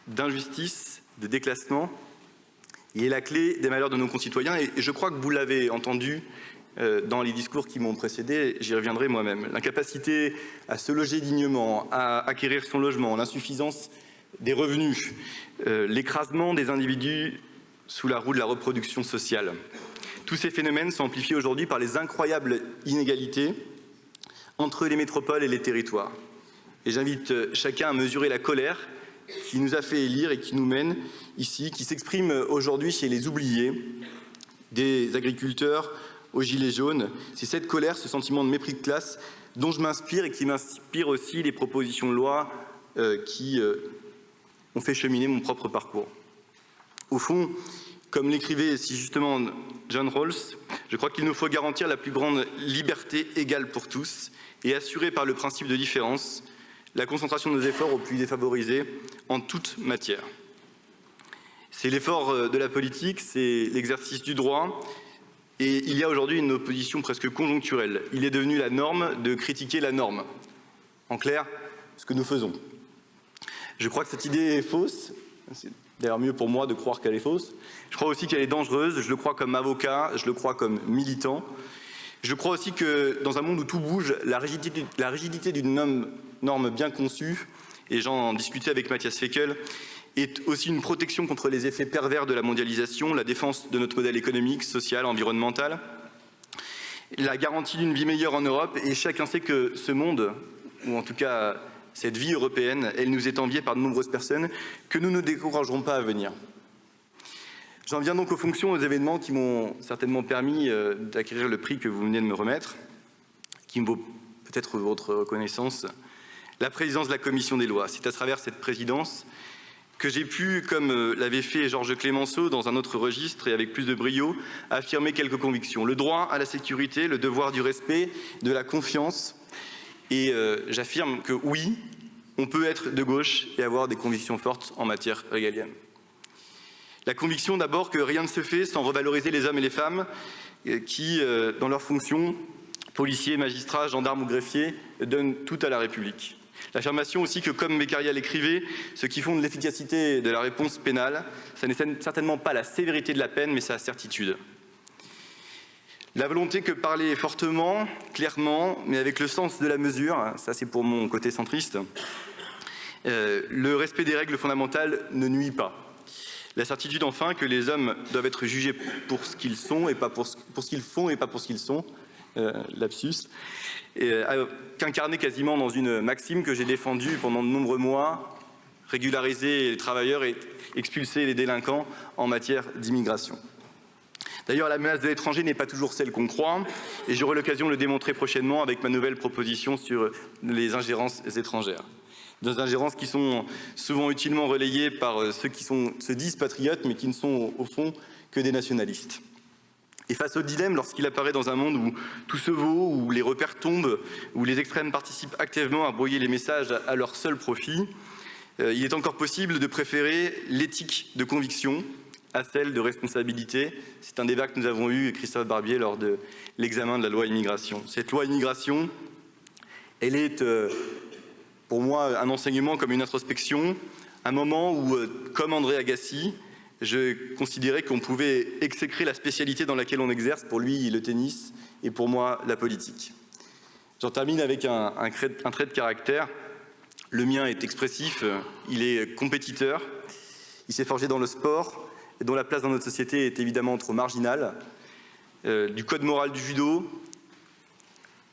d'injustice, de déclassement, il est la clé des malheurs de nos concitoyens et je crois que vous l'avez entendu dans les discours qui m'ont précédé, j'y reviendrai moi-même. L'incapacité à se loger dignement, à acquérir son logement, l'insuffisance des revenus, l'écrasement des individus sous la roue de la reproduction sociale. Tous ces phénomènes sont amplifiés aujourd'hui par les incroyables inégalités entre les métropoles et les territoires. Et j'invite chacun à mesurer la colère qui nous a fait élire et qui nous mène ici, qui s'exprime aujourd'hui chez les oubliés, des agriculteurs aux gilets jaunes. C'est cette colère, ce sentiment de mépris de classe dont je m'inspire et qui m'inspire aussi les propositions de loi qui ont fait cheminer mon propre parcours. Au fond, comme l'écrivait si justement John Rawls, je crois qu'il nous faut garantir la plus grande liberté égale pour tous et assurer par le principe de différence la concentration de nos efforts aux plus défavorisés en toute matière. C'est l'effort de la politique, c'est l'exercice du droit et il y a aujourd'hui une opposition presque conjoncturelle. Il est devenu la norme de critiquer la norme. En clair, ce que nous faisons. Je crois que cette idée est fausse. C'est d'ailleurs mieux pour moi de croire qu'elle est fausse. Je crois aussi qu'elle est dangereuse. Je le crois comme avocat, je le crois comme militant. Je crois aussi que dans un monde où tout bouge, la rigidité d'une norme bien conçue, et j'en discutais avec Matthias Fekl, est aussi une protection contre les effets pervers de la mondialisation, la défense de notre modèle économique, social, environnemental, la garantie d'une vie meilleure en Europe. Et chacun sait que ce monde, ou en tout cas cette vie européenne, elle nous est enviée par de nombreuses personnes que nous ne découragerons pas à venir. J'en viens donc aux fonctions, aux événements qui m'ont certainement permis d'acquérir le prix que vous venez de me remettre, qui me vaut peut-être votre reconnaissance, la présidence de la Commission des lois. C'est à travers cette présidence que j'ai pu, comme l'avait fait Georges Clemenceau dans un autre registre et avec plus de brio, affirmer quelques convictions. Le droit à la sécurité, le devoir du respect, de la confiance. Et j'affirme que oui, on peut être de gauche et avoir des convictions fortes en matière régalienne. La conviction d'abord que rien ne se fait sans revaloriser les hommes et les femmes qui, dans leurs fonctions, policiers, magistrats, gendarmes ou greffiers, donnent tout à la République. L'affirmation aussi que, comme Beccaria l'écrivait, ce qui fonde l'efficacité de la réponse pénale, ce n'est certainement pas la sévérité de la peine, mais sa certitude. La volonté que parler fortement, clairement, mais avec le sens de la mesure, ça c'est pour mon côté centriste, le respect des règles fondamentales ne nuit pas. La certitude enfin que les hommes doivent être jugés pour ce qu'ils sont et pas pour ce qu'ils font et pas pour ce qu'ils sont, lapsus, qu'incarné quasiment dans une maxime que j'ai défendue pendant de nombreux mois, régulariser les travailleurs et expulser les délinquants en matière d'immigration. D'ailleurs, la menace de l'étranger n'est pas toujours celle qu'on croit, et j'aurai l'occasion de le démontrer prochainement avec ma nouvelle proposition sur les ingérences étrangères. Des ingérences qui sont souvent utilement relayées par ceux qui se disent patriotes, mais qui ne sont au fond que des nationalistes. Et face au dilemme, lorsqu'il apparaît dans un monde où tout se vaut, où les repères tombent, où les extrêmes participent activement à brouiller les messages à leur seul profit, il est encore possible de préférer l'éthique de conviction à celle de responsabilité. C'est un débat que nous avons eu, Christophe Barbier, lors de l'examen de la loi immigration. Cette loi immigration, elle est pour moi un enseignement comme une introspection, un moment où, comme André Agassi, je considérais qu'on pouvait exécrer la spécialité dans laquelle on exerce, pour lui le tennis et pour moi la politique. J'en termine avec un trait de caractère. Le mien est expressif, il est compétiteur, il s'est forgé dans le sport et dont la place dans notre société est évidemment trop marginale. Du code moral du judo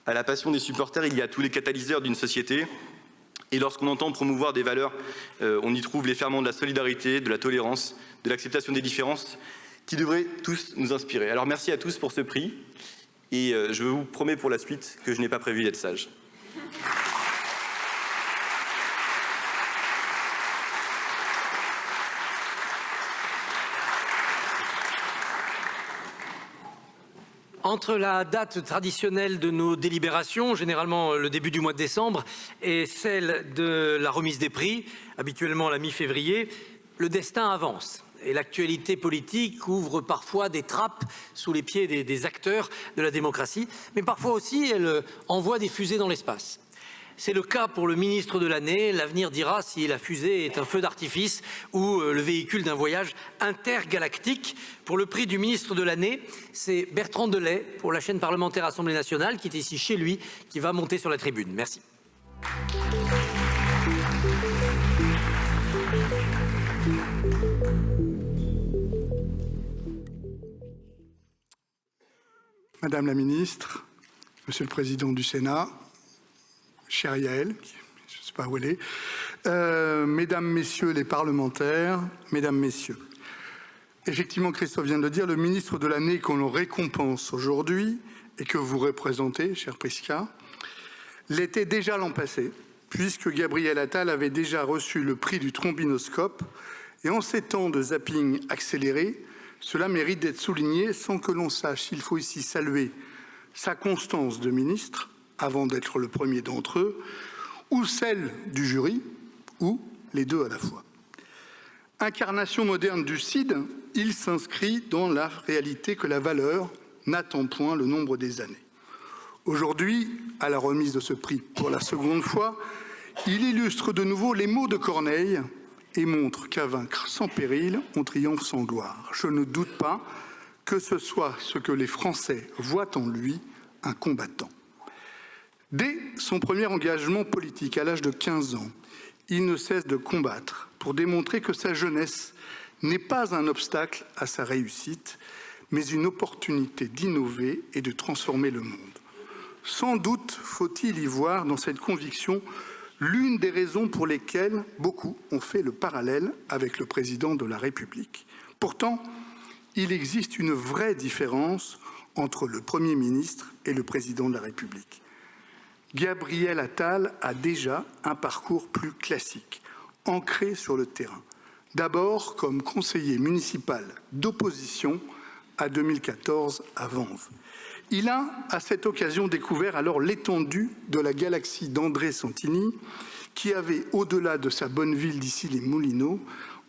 à la passion des supporters, il y a tous les catalyseurs d'une société. Et lorsqu'on entend promouvoir des valeurs, on y trouve les ferments de la solidarité, de la tolérance, de l'acceptation des différences, qui devraient tous nous inspirer. Alors merci à tous pour ce prix, et je vous promets pour la suite que je n'ai pas prévu d'être sage. Entre la date traditionnelle de nos délibérations, généralement le début du mois de décembre, et celle de la remise des prix, habituellement la mi-février, le destin avance. Et l'actualité politique ouvre parfois des trappes sous les pieds des acteurs de la démocratie, mais parfois aussi elle envoie des fusées dans l'espace. C'est le cas pour le ministre de l'année. L'avenir dira si la fusée est un feu d'artifice ou le véhicule d'un voyage intergalactique. Pour le prix du ministre de l'année, c'est Bertrand Delay pour la chaîne parlementaire Assemblée nationale qui est ici chez lui, qui va monter sur la tribune. Merci. Madame la ministre, Monsieur le Président du Sénat, chère Yael, je ne sais pas où elle est, Mesdames, Messieurs les parlementaires, Mesdames, Messieurs. Effectivement, Christophe vient de le dire, le ministre de l'année qu'on récompense aujourd'hui et que vous représentez, cher Prisca, l'était déjà l'an passé, puisque Gabriel Attal avait déjà reçu le prix du trombinoscope. Et en ces temps de zapping accéléré, cela mérite d'être souligné sans que l'on sache. Il faut ici saluer sa constance de ministre, avant d'être le premier d'entre eux, ou celle du jury, ou les deux à la fois. Incarnation moderne du CID, il s'inscrit dans la réalité que la valeur n'attend point le nombre des années. Aujourd'hui, à la remise de ce prix pour la seconde fois, il illustre de nouveau les mots de Corneille et montre qu'à vaincre sans péril, on triomphe sans gloire. Je ne doute pas que ce soit ce que les Français voient en lui, un combattant. Dès son premier engagement politique, à l'âge de 15 ans, il ne cesse de combattre pour démontrer que sa jeunesse n'est pas un obstacle à sa réussite, mais une opportunité d'innover et de transformer le monde. Sans doute faut-il y voir dans cette conviction l'une des raisons pour lesquelles beaucoup ont fait le parallèle avec le président de la République. Pourtant, il existe une vraie différence entre le Premier ministre et le président de la République. Gabriel Attal a déjà un parcours plus classique, ancré sur le terrain. D'abord comme conseiller municipal d'opposition à 2014 à Vanves. Il a, à cette occasion, découvert alors l'étendue de la galaxie d'André Santini, qui avait, au-delà de sa bonne ville d'Issy-les-Moulineaux,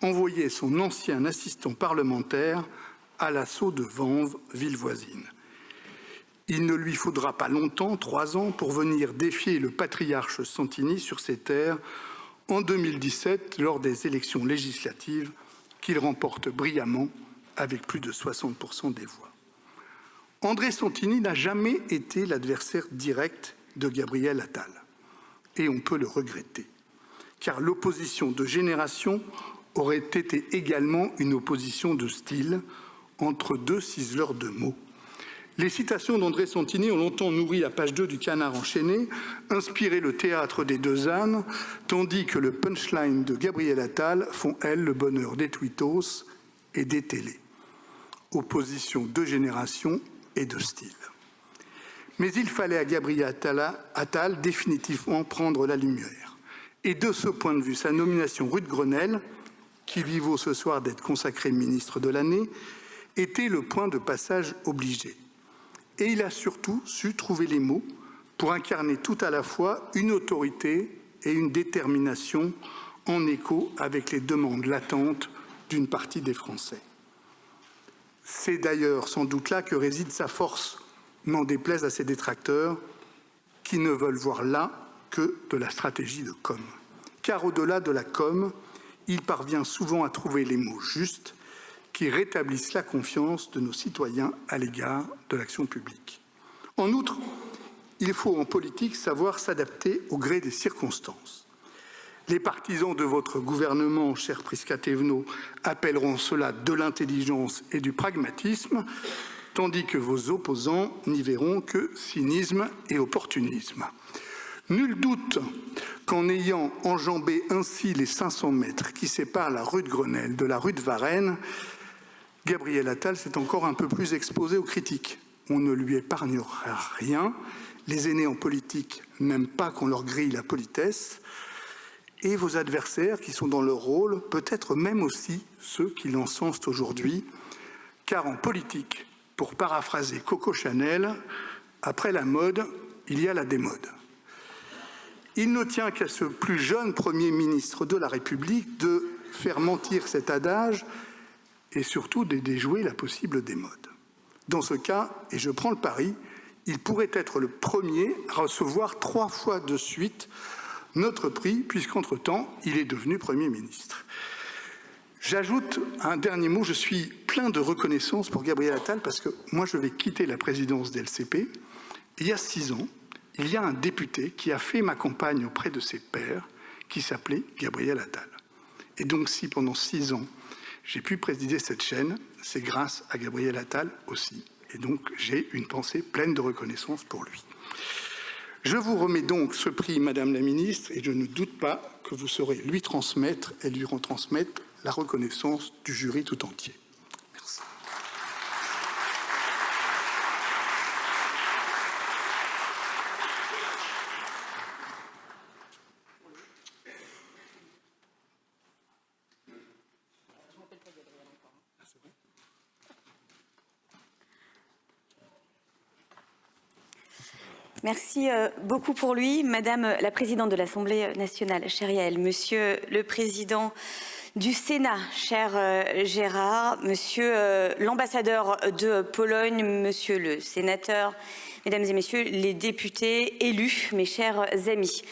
envoyé son ancien assistant parlementaire à l'assaut de Vanves, ville voisine. Il ne lui faudra pas longtemps, 3 ans, pour venir défier le patriarche Santini sur ses terres en 2017, lors des élections législatives qu'il remporte brillamment avec plus de 60% des voix. André Santini n'a jamais été l'adversaire direct de Gabriel Attal. Et on peut le regretter, car l'opposition de génération aurait été également une opposition de style entre deux ciseleurs de mots. Les citations d'André Santini ont longtemps nourri la page 2 du Canard enchaîné, inspiré le théâtre des deux ânes, tandis que le punchline de Gabriel Attal font, elles, le bonheur des tweetos et des télés. Opposition de génération et de style. Mais il fallait à Gabriel Attal définitivement prendre la lumière. Et de ce point de vue, sa nomination rue de Grenelle, qui lui vaut ce soir d'être consacré ministre de l'année, était le point de passage obligé. Et il a surtout su trouver les mots pour incarner tout à la fois une autorité et une détermination en écho avec les demandes latentes d'une partie des Français. C'est d'ailleurs sans doute là que réside sa force, n'en déplaise à ses détracteurs, qui ne veulent voir là que de la stratégie de com. Car au-delà de la com, il parvient souvent à trouver les mots justes qui rétablissent la confiance de nos citoyens à l'égard de l'action publique. En outre, il faut en politique savoir s'adapter au gré des circonstances. Les partisans de votre gouvernement, cher Prisca Thévenot, appelleront cela de l'intelligence et du pragmatisme, tandis que vos opposants n'y verront que cynisme et opportunisme. Nul doute qu'en ayant enjambé ainsi les 500 mètres qui séparent la rue de Grenelle de la rue de Varennes, Gabriel Attal s'est encore un peu plus exposé aux critiques. On ne lui épargnera rien. Les aînés en politique n'aiment pas qu'on leur grille la politesse. Et vos adversaires qui sont dans leur rôle, peut-être même aussi ceux qui l'encensent aujourd'hui, car en politique, pour paraphraser Coco Chanel, après la mode, il y a la démode. Il ne tient qu'à ce plus jeune Premier ministre de la République de faire mentir cet adage et surtout de déjouer la possible démode. Dans ce cas, et je prends le pari, il pourrait être le premier à recevoir 3 fois de suite notre prix, puisqu'entre-temps, il est devenu Premier ministre. J'ajoute un dernier mot, je suis plein de reconnaissance pour Gabriel Attal, parce que moi je vais quitter la présidence des LCP. Il y a 6 ans, il y a un député qui a fait ma campagne auprès de ses pairs, qui s'appelait Gabriel Attal. Et donc si pendant 6 ans, j'ai pu présider cette chaîne, c'est grâce à Gabriel Attal aussi. Et donc j'ai une pensée pleine de reconnaissance pour lui. Je vous remets donc ce prix, Madame la Ministre, et je ne doute pas que vous saurez lui transmettre et lui retransmettre la reconnaissance du jury tout entier. Merci. Merci beaucoup pour lui. Madame la Présidente de l'Assemblée nationale, chère Yael, Monsieur le Président du Sénat, cher Gérard, Monsieur l'ambassadeur de Pologne, Monsieur le Sénateur, Mesdames et Messieurs les députés élus, mes chers amis.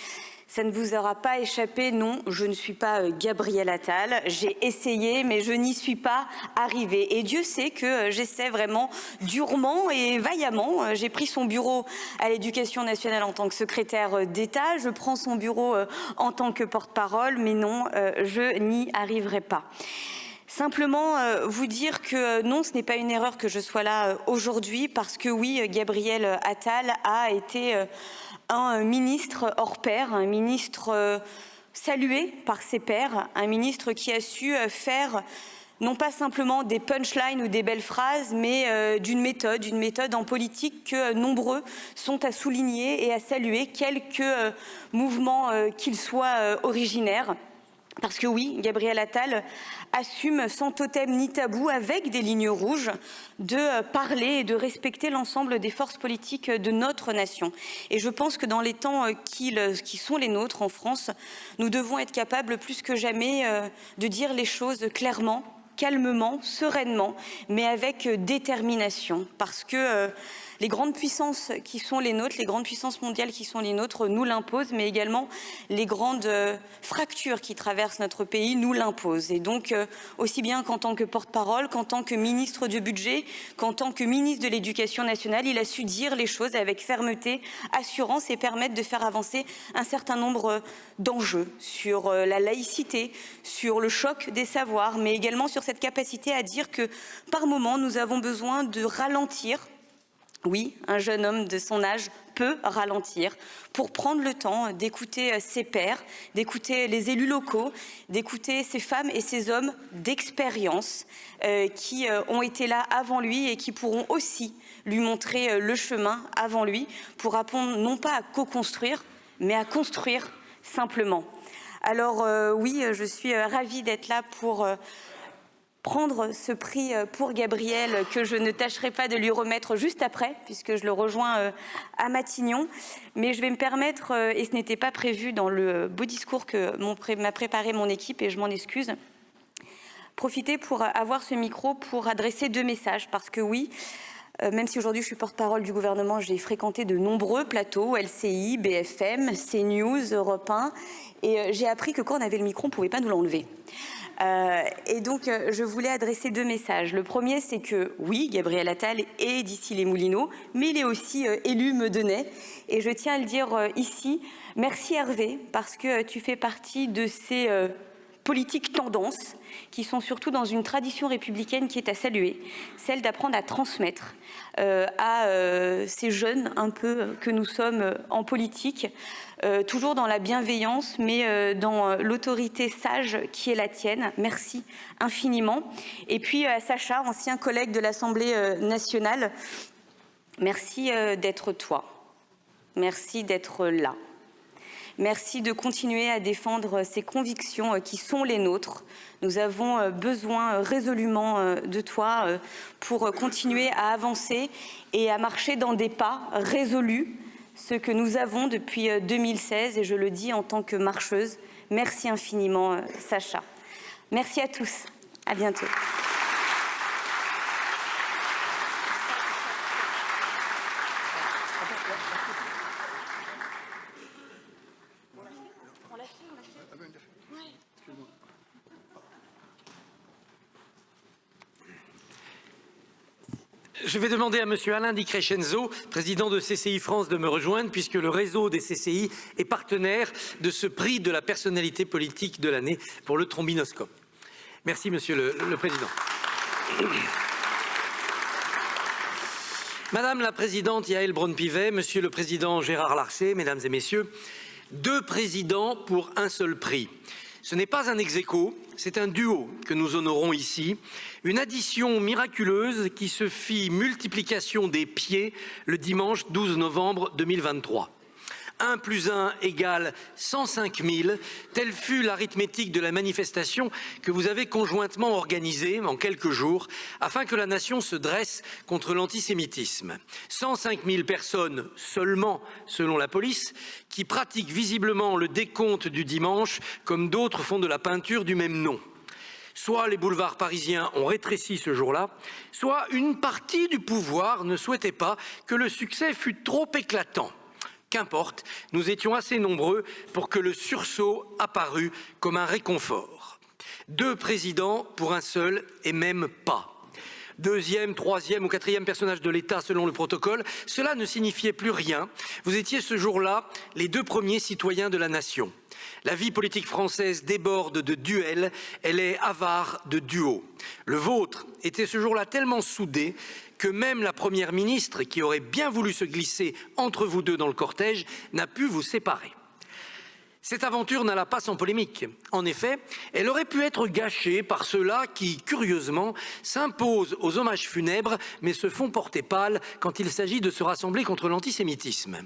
Ça ne vous aura pas échappé, non, je ne suis pas Gabriel Attal. J'ai essayé, mais je n'y suis pas arrivée. Et Dieu sait que j'essaie vraiment durement et vaillamment. J'ai pris son bureau à l'Éducation nationale en tant que secrétaire d'État. Je prends son bureau en tant que porte-parole, mais non, je n'y arriverai pas. Simplement vous dire que non, ce n'est pas une erreur que je sois là aujourd'hui, parce que oui, Gabriel Attal a été un ministre hors pair, un ministre salué par ses pairs, un ministre qui a su faire non pas simplement des punchlines ou des belles phrases, mais d'une méthode en politique que nombreux sont à souligner et à saluer, quelque mouvement qu'il soit originaire. Parce que oui, Gabriel Attal assume sans totem ni tabou, avec des lignes rouges, de parler et de respecter l'ensemble des forces politiques de notre nation. Et je pense que dans les temps qui sont les nôtres en France, nous devons être capables plus que jamais de dire les choses clairement, calmement, sereinement, mais avec détermination. Parce que les grandes puissances qui sont les nôtres, les grandes puissances mondiales qui sont les nôtres nous l'imposent, mais également les grandes fractures qui traversent notre pays nous l'imposent. Et donc, aussi bien qu'en tant que porte-parole, qu'en tant que ministre du budget, qu'en tant que ministre de l'Éducation nationale, il a su dire les choses avec fermeté, assurance et permettre de faire avancer un certain nombre d'enjeux sur la laïcité, sur le choc des savoirs, mais également sur cette capacité à dire que par moment, nous avons besoin de ralentir. Oui, un jeune homme de son âge peut ralentir pour prendre le temps d'écouter ses pairs, d'écouter les élus locaux, d'écouter ces femmes et ces hommes d'expérience qui ont été là avant lui et qui pourront aussi lui montrer le chemin avant lui pour apprendre non pas à co-construire, mais à construire simplement. Alors oui, je suis ravie d'être là pour prendre ce prix pour Gabriel, que je ne tâcherai pas de lui remettre juste après, puisque je le rejoins à Matignon. Mais je vais me permettre, et ce n'était pas prévu dans le beau discours que m'a préparé mon équipe, et je m'en excuse, profiter pour avoir ce micro pour adresser 2 messages. Parce que oui, même si aujourd'hui je suis porte-parole du gouvernement, j'ai fréquenté de nombreux plateaux, LCI, BFM, CNews, Europe 1, et j'ai appris que quand on avait le micro, on ne pouvait pas nous l'enlever. Et donc, je voulais adresser 2 messages. Le premier, c'est que oui, Gabriel Attal est d'ici les Moulineaux, mais il est aussi élu Meudennais. Et je tiens à le dire ici, merci Hervé, parce que tu fais partie de ces politiques tendances qui sont surtout dans une tradition républicaine qui est à saluer, celle d'apprendre à transmettre à ces jeunes un peu que nous sommes en politique, toujours dans la bienveillance, mais dans l'autorité sage qui est la tienne. Merci infiniment. Et puis à Sacha, ancien collègue de l'Assemblée nationale, merci d'être toi. Merci d'être là. Merci de continuer à défendre ces convictions qui sont les nôtres. Nous avons besoin résolument de toi pour continuer à avancer et à marcher dans des pas résolus, ce que nous avons depuis 2016, et je le dis en tant que marcheuse. Merci infiniment, Sacha. Merci à tous. À bientôt. Je vais demander à Monsieur Alain Di Crescenzo, président de CCI France, de me rejoindre, puisque le réseau des CCI est partenaire de ce prix de la personnalité politique de l'année pour le trombinoscope. Merci, Monsieur le Président. Madame la Présidente Yaël Braun-Pivet, Monsieur le Président Gérard Larcher, Mesdames et Messieurs, 2 présidents pour un seul prix. Ce n'est pas un ex-aequo, c'est un duo que nous honorons ici, une addition miraculeuse qui se fit multiplication des pieds le dimanche 12 novembre 2023. 1 + 1 = 105 000, telle fut l'arithmétique de la manifestation que vous avez conjointement organisée en quelques jours afin que la nation se dresse contre l'antisémitisme. 105 000 personnes seulement, selon la police, qui pratiquent visiblement le décompte du dimanche comme d'autres font de la peinture du même nom. Soit les boulevards parisiens ont rétréci ce jour-là, soit une partie du pouvoir ne souhaitait pas que le succès fût trop éclatant. Qu'importe, nous étions assez nombreux pour que le sursaut apparût comme un réconfort. 2 présidents pour un seul et même pas. 2e, 3e ou 4e personnage de l'État selon le protocole, cela ne signifiait plus rien. Vous étiez ce jour-là les 2 premiers citoyens de la nation. La vie politique française déborde de duels, elle est avare de duos. Le vôtre était ce jour-là tellement soudé que même la Première ministre, qui aurait bien voulu se glisser entre vous deux dans le cortège, n'a pu vous séparer. Cette aventure n'alla pas sans polémique. En effet, elle aurait pu être gâchée par ceux-là qui, curieusement, s'imposent aux hommages funèbres, mais se font porter pâle quand il s'agit de se rassembler contre l'antisémitisme.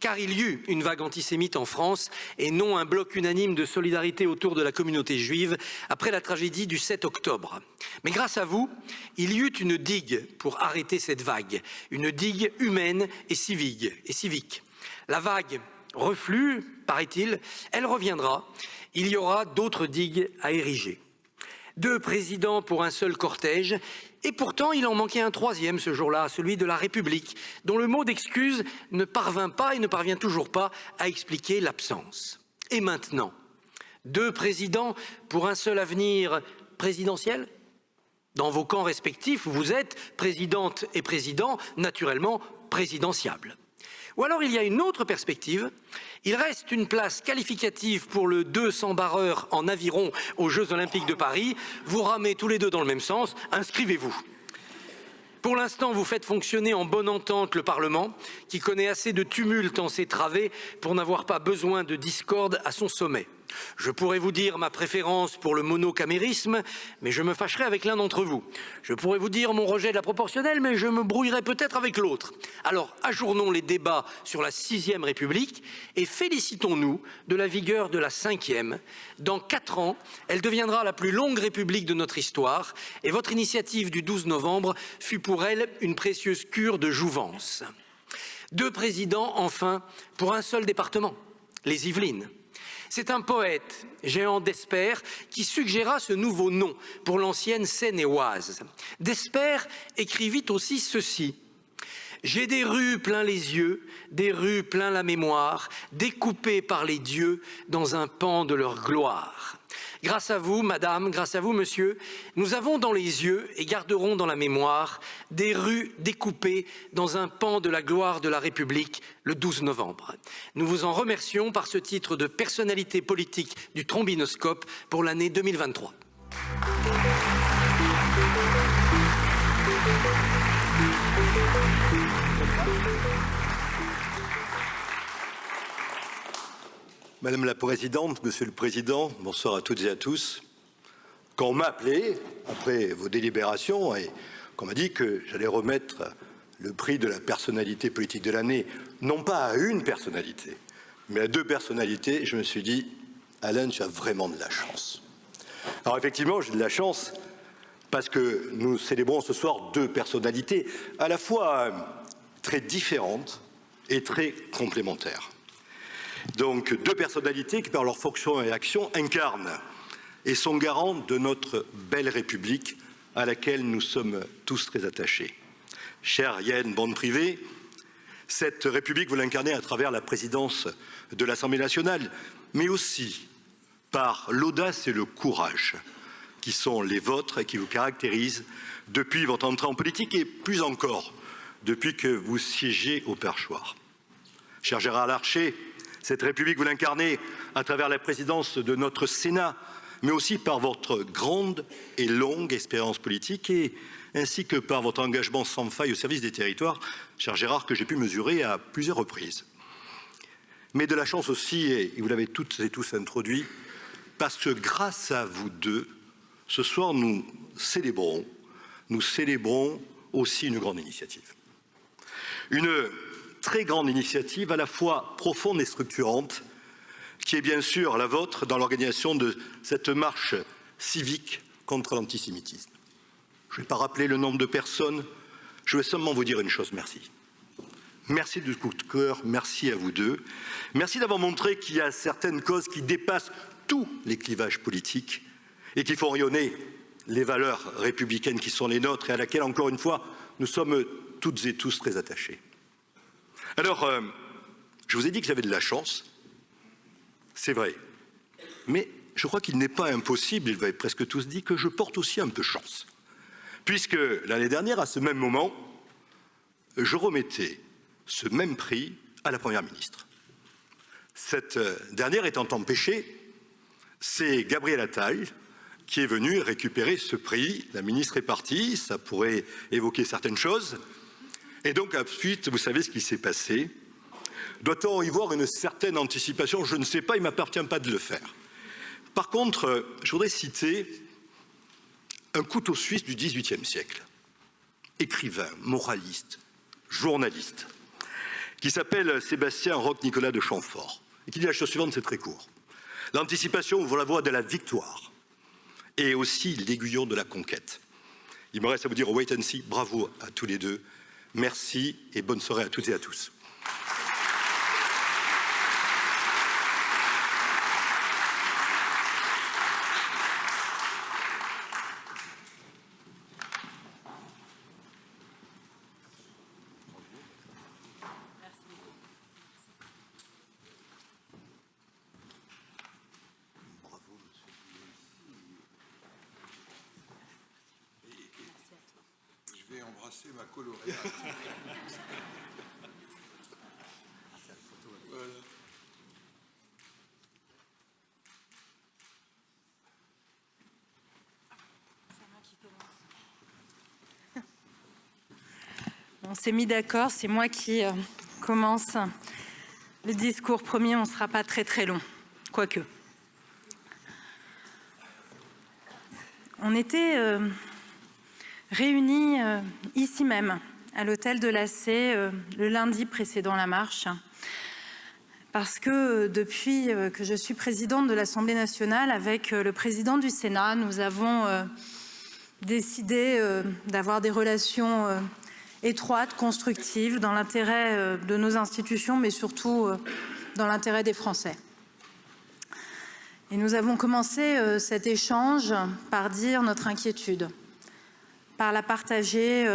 Car il y eut une vague antisémite en France, et non un bloc unanime de solidarité autour de la communauté juive après la tragédie du 7 octobre. Mais grâce à vous, il y eut une digue pour arrêter cette vague, une digue humaine et civique. La vague reflue, paraît-il, elle reviendra. Il y aura d'autres digues à ériger. 2 présidents pour un seul cortège, et pourtant il en manquait un 3e ce jour-là, celui de la République, dont le mot d'excuse ne parvint pas et ne parvient toujours pas à expliquer l'absence. Et maintenant, 2 présidents pour un seul avenir présidentiel ? Dans vos camps respectifs, vous êtes présidente et président, naturellement présidentiables. Ou alors il y a une autre perspective, il reste une place qualificative pour le 200 barreur en aviron aux Jeux Olympiques de Paris, vous ramez tous les 2 dans le même sens, inscrivez-vous. Pour l'instant, vous faites fonctionner en bonne entente le Parlement, qui connaît assez de tumulte en ses travées pour n'avoir pas besoin de discorde à son sommet. Je pourrais vous dire ma préférence pour le monocamérisme, mais je me fâcherai avec l'un d'entre vous. Je pourrais vous dire mon rejet de la proportionnelle, mais je me brouillerai peut-être avec l'autre. Alors, ajournons les débats sur la 6e République et félicitons-nous de la vigueur de la 5e. Dans 4 ans, elle deviendra la plus longue République de notre histoire et votre initiative du 12 novembre fut pour elle une précieuse cure de jouvence. 2 présidents, enfin, pour un seul département, les Yvelines. C'est un poète, Jehan Desper, qui suggéra ce nouveau nom pour l'ancienne Seine-et-Oise. Desper écrivit aussi ceci. « J'ai des rues plein les yeux, des rues plein la mémoire, découpées par les dieux dans un pan de leur gloire. » Grâce à vous, madame, grâce à vous, monsieur, nous avons dans les yeux et garderons dans la mémoire des rues découpées dans un pan de la gloire de la République le 12 novembre. Nous vous en remercions par ce titre de personnalité politique du trombinoscope pour l'année 2023. Madame la Présidente, Monsieur le Président, bonsoir à toutes et à tous. Quand on m'a appelé, après vos délibérations, et qu'on m'a dit que j'allais remettre le prix de la personnalité politique de l'année, non pas à une personnalité, mais à 2 personnalités, je me suis dit, Alain, tu as vraiment de la chance. Alors effectivement, j'ai de la chance parce que nous célébrons ce soir 2 personnalités à la fois très différentes et très complémentaires. Donc 2 personnalités qui, par leur fonction et action, incarnent et sont garants de notre belle République à laquelle nous sommes tous très attachés. Chère Yaël Braun-Pivet, cette République, vous l'incarnez à travers la présidence de l'Assemblée nationale, mais aussi par l'audace et le courage qui sont les vôtres et qui vous caractérisent depuis votre entrée en politique et plus encore depuis que vous siégez au perchoir. Cher Gérard Larcher, cette République, vous l'incarnez à travers la présidence de notre Sénat, mais aussi par votre grande et longue expérience politique ainsi que par votre engagement sans faille au service des territoires, cher Gérard, que j'ai pu mesurer à plusieurs reprises. Mais de la chance aussi, et vous l'avez toutes et tous introduit, parce que grâce à vous deux, ce soir nous célébrons aussi une grande initiative. Une très grande initiative à la fois profonde et structurante, qui est bien sûr la vôtre dans l'organisation de cette marche civique contre l'antisémitisme. Je ne vais pas rappeler le nombre de personnes, je vais seulement vous dire une chose, merci. Merci du coup de cœur, merci à vous deux. Merci d'avoir montré qu'il y a certaines causes qui dépassent tous les clivages politiques et qui font rayonner les valeurs républicaines qui sont les nôtres et à laquelle, encore une fois, nous sommes toutes et tous très attachés. Alors, je vous ai dit que j'avais de la chance, c'est vrai, mais je crois qu'il n'est pas impossible, il va être presque tous dit, que je porte aussi un peu chance. Puisque l'année dernière, à ce même moment, je remettais ce même prix à la Première ministre. Cette dernière étant empêchée, c'est Gabriel Attal qui est venu récupérer ce prix. La ministre est partie, ça pourrait évoquer certaines choses. Et donc, ensuite, vous savez ce qui s'est passé. Doit-on y voir une certaine anticipation? Je ne sais pas, il ne m'appartient pas de le faire. Par contre, je voudrais citer un couteau suisse du XVIIIe siècle, écrivain, moraliste, journaliste, qui s'appelle Sébastien Roch-Nicolas de Chamfort, et qui dit la chose suivante, c'est très court. L'anticipation ouvre la voie de la victoire et aussi l'aiguillon de la conquête. Il me reste à vous dire wait and see, bravo à tous les deux, merci et bonne soirée à toutes et à tous. C'est ma coloriage. Voilà. On s'est mis d'accord, c'est moi qui commence. Le discours premier, on ne sera pas très long, quoique. On était réunis ici même, à l'hôtel de l'Assé, le lundi précédant la marche, parce que depuis que je suis présidente de l'Assemblée nationale, avec le président du Sénat, nous avons décidé d'avoir des relations étroites, constructives, dans l'intérêt de nos institutions, mais surtout dans l'intérêt des Français. Et nous avons commencé cet échange par dire notre inquiétude, par la partager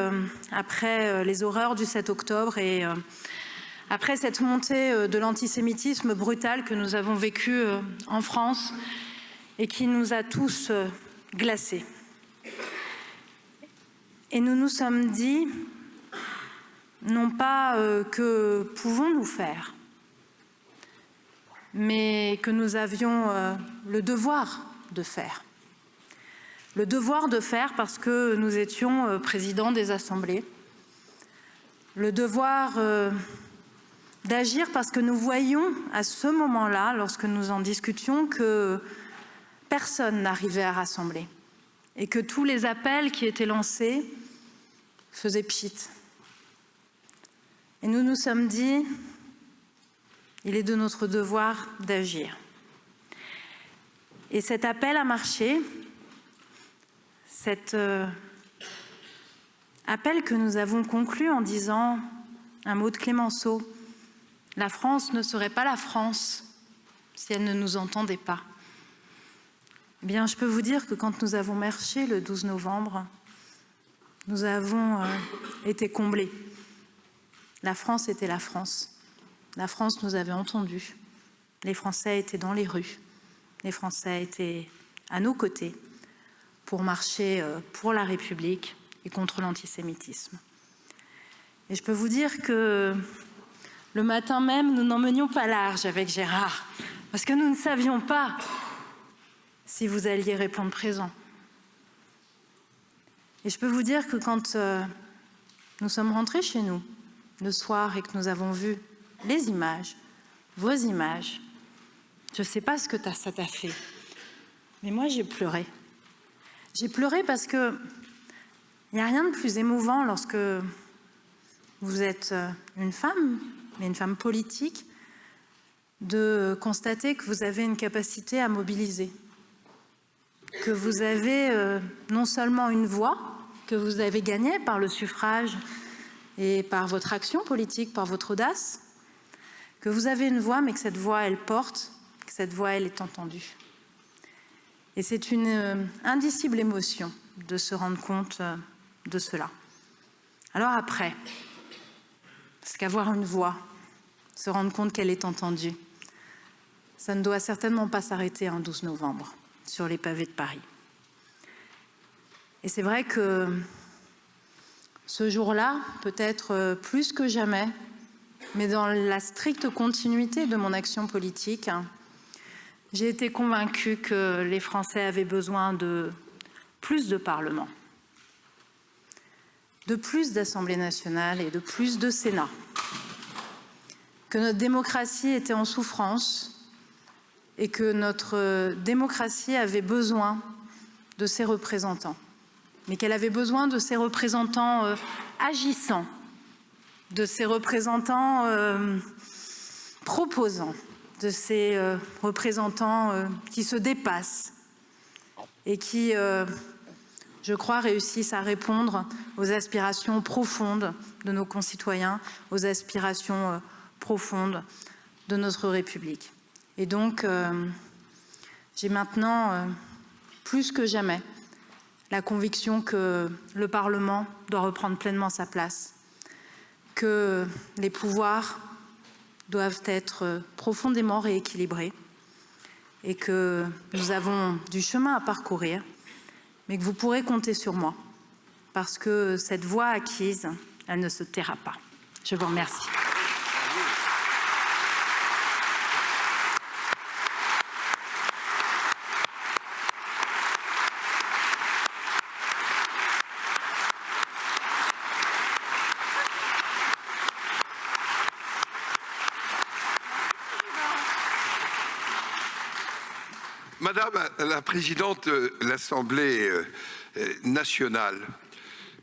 après les horreurs du 7 octobre et après cette montée de l'antisémitisme brutal que nous avons vécu en France et qui nous a tous glacés. Et nous nous sommes dit, non pas que pouvons-nous faire, mais que nous avions le devoir de faire. Le devoir de faire parce que nous étions présidents des assemblées. Le devoir d'agir parce que nous voyions à ce moment-là, lorsque nous en discutions, que personne n'arrivait à rassembler et que tous les appels qui étaient lancés faisaient pchit. Et nous nous sommes dit, il est de notre devoir d'agir. Et cet appel a marché. Cet appel que nous avons conclu en disant un mot de Clémenceau, la France ne serait pas la France si elle ne nous entendait pas. Eh bien, je peux vous dire que quand nous avons marché le 12 novembre, nous avons été comblés. La France était la France. La France nous avait entendus. Les Français étaient dans les rues. Les Français étaient à nos côtés pour marcher pour la République et contre l'antisémitisme. Et je peux vous dire que le matin même, nous n'en menions pas large avec Gérard, parce que nous ne savions pas si vous alliez répondre présent. Et je peux vous dire que quand nous sommes rentrés chez nous le soir et que nous avons vu les images, vos images, je ne sais pas ce que ça t'a fait, mais moi j'ai pleuré. J'ai pleuré parce que il n'y a rien de plus émouvant lorsque vous êtes une femme, mais une femme politique, de constater que vous avez une capacité à mobiliser, que vous avez non seulement une voix, que vous avez gagnée par le suffrage et par votre action politique, par votre audace, que vous avez une voix, mais que cette voix, elle porte, que cette voix, elle est entendue. Et c'est une indicible émotion de se rendre compte de cela. Alors après, parce qu'avoir une voix, se rendre compte qu'elle est entendue, ça ne doit certainement pas s'arrêter un 12 novembre sur les pavés de Paris. Et c'est vrai que ce jour-là, peut-être plus que jamais, mais dans la stricte continuité de mon action politique, j'ai été convaincue que les Français avaient besoin de plus de Parlement, de plus d'Assemblée nationale et de plus de Sénat, que notre démocratie était en souffrance et que notre démocratie avait besoin de ses représentants, mais qu'elle avait besoin de ses représentants agissants, de ses représentants proposants, de ces représentants qui se dépassent et qui, je crois, réussissent à répondre aux aspirations profondes de nos concitoyens, aux aspirations profondes de notre République. Et donc, j'ai maintenant, plus que jamais, la conviction que le Parlement doit reprendre pleinement sa place, que les pouvoirs doivent être profondément rééquilibrés et que nous avons du chemin à parcourir, mais que vous pourrez compter sur moi parce que cette voix acquise, elle ne se taira pas. Je vous remercie. Madame la Présidente de l'Assemblée nationale,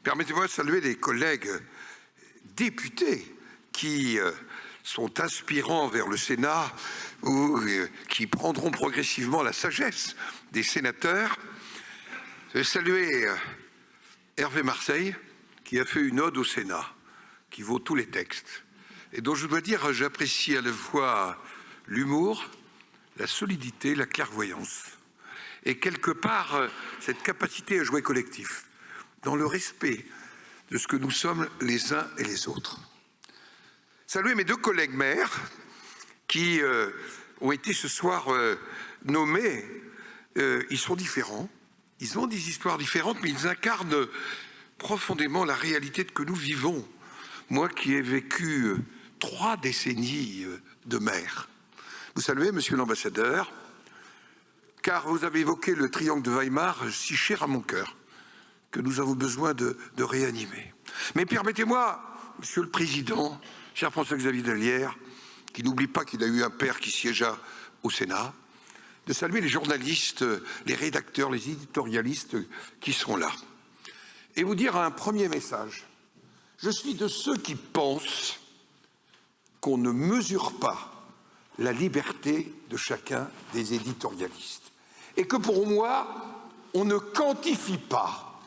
permettez-moi de saluer les collègues députés qui sont aspirants vers le Sénat ou qui prendront progressivement la sagesse des sénateurs. Je vais saluer Hervé Marseille qui a fait une ode au Sénat qui vaut tous les textes et dont je dois dire j'apprécie à la fois l'humour, la solidité, la clairvoyance et quelque part cette capacité à jouer collectif dans le respect de ce que nous sommes les uns et les autres. Saluer mes deux collègues maires qui ont été ce soir nommés. Ils sont différents, ils ont des histoires différentes, mais ils incarnent profondément la réalité que nous vivons. Moi qui ai vécu 3 décennies de maire. Vous saluez, monsieur l'ambassadeur, car vous avez évoqué le triangle de Weimar, si cher à mon cœur, que nous avons besoin de réanimer. Mais permettez-moi, monsieur le président, cher François-Xavier Delière, qui n'oublie pas qu'il a eu un père qui siégea au Sénat, de saluer les journalistes, les rédacteurs, les éditorialistes qui sont là. Et vous dire un premier message. Je suis de ceux qui pensent qu'on ne mesure pas la liberté de chacun des éditorialistes. Et que pour moi, on ne quantifie pas.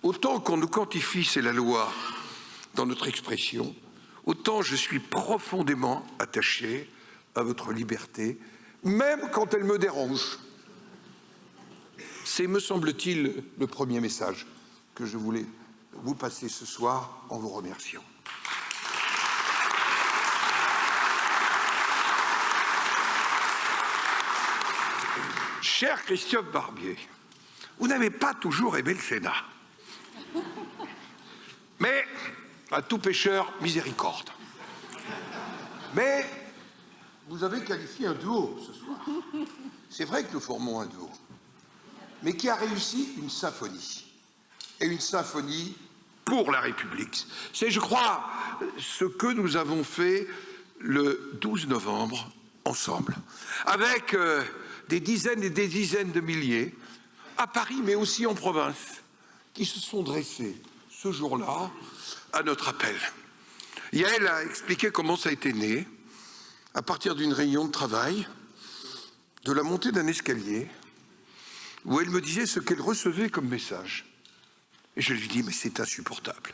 Autant qu'on nous quantifie, c'est la loi dans notre expression, autant je suis profondément attaché à votre liberté, même quand elle me dérange. C'est, me semble-t-il, le premier message que je voulais vous passer ce soir en vous remerciant. Cher Christophe Barbier, vous n'avez pas toujours aimé le Sénat. à tout pécheur, miséricorde. Mais vous avez qualifié un duo ce soir. C'est vrai que nous formons un duo, mais qui a réussi une symphonie. Et une symphonie pour la République. C'est, je crois, ce que nous avons fait le 12 novembre ensemble, avec des dizaines et des dizaines de milliers, à Paris, mais aussi en province, qui se sont dressés ce jour-là à notre appel. Yael a expliqué comment ça a été né, à partir d'une réunion de travail, de la montée d'un escalier, où elle me disait ce qu'elle recevait comme message. Et je lui dis, mais c'est insupportable.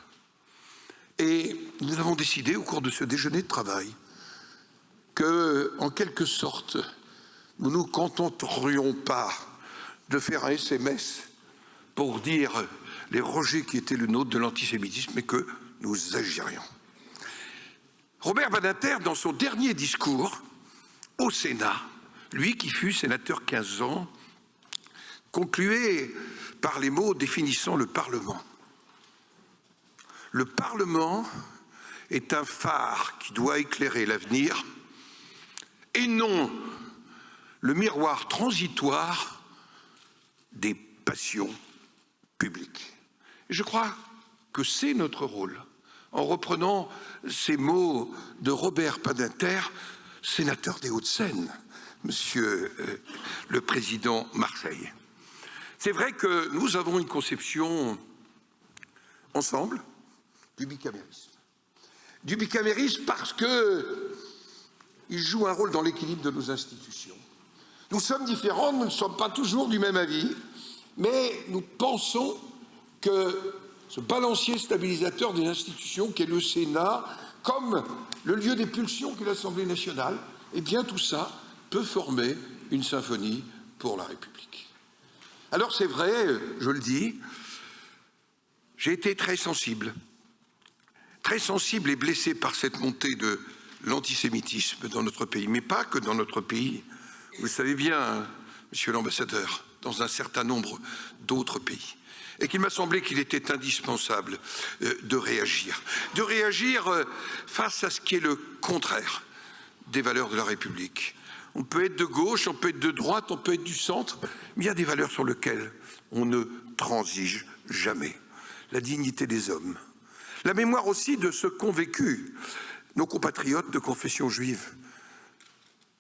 Et nous avons décidé, au cours de ce déjeuner de travail, que, en quelque sorte, nous ne nous contenterions pas de faire un SMS pour dire les rejets qui étaient le nôtre de l'antisémitisme, mais que nous agirions. Robert Badinter, dans son dernier discours au Sénat, lui qui fut sénateur 15 ans, concluait par les mots définissant le Parlement. Le Parlement est un phare qui doit éclairer l'avenir et non le miroir transitoire des passions publiques. Et je crois que c'est notre rôle, en reprenant ces mots de Robert Badinter, sénateur des Hauts-de-Seine, Monsieur le Président Marseille. C'est vrai que nous avons une conception ensemble du bicamérisme. Du bicamérisme parce que il joue un rôle dans l'équilibre de nos institutions. Nous sommes différents, nous ne sommes pas toujours du même avis, mais nous pensons que ce balancier stabilisateur des institutions qu'est le Sénat, comme le lieu des pulsions qu'est l'Assemblée nationale, eh bien tout ça peut former une symphonie pour la République. Alors c'est vrai, je le dis, j'ai été très sensible et blessé par cette montée de l'antisémitisme dans notre pays, mais pas que dans notre pays. Vous le savez bien, Monsieur l'ambassadeur, dans un certain nombre d'autres pays. Et qu'il m'a semblé qu'il était indispensable de réagir face à ce qui est le contraire des valeurs de la République. On peut être de gauche, on peut être de droite, on peut être du centre, mais il y a des valeurs sur lesquelles on ne transige jamais. La dignité des hommes. La mémoire aussi de ce qu'ont vécu nos compatriotes de confession juive.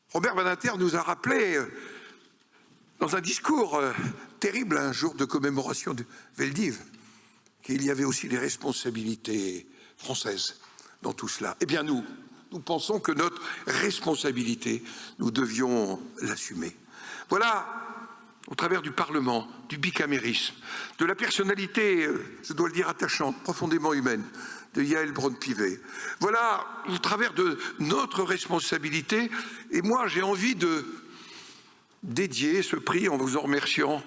Robert Badinter nous a rappelé, dans un discours terrible, un jour de commémoration de Veldiv, qu'il y avait aussi des responsabilités françaises dans tout cela. Eh bien nous pensons que notre responsabilité, nous devions l'assumer. Voilà, au travers du Parlement, du bicamérisme, de la personnalité, je dois le dire, attachante, profondément humaine, de Yael Braun-Pivet. Voilà, au travers de notre responsabilité, et moi j'ai envie de dédier ce prix, en vous en remerciant,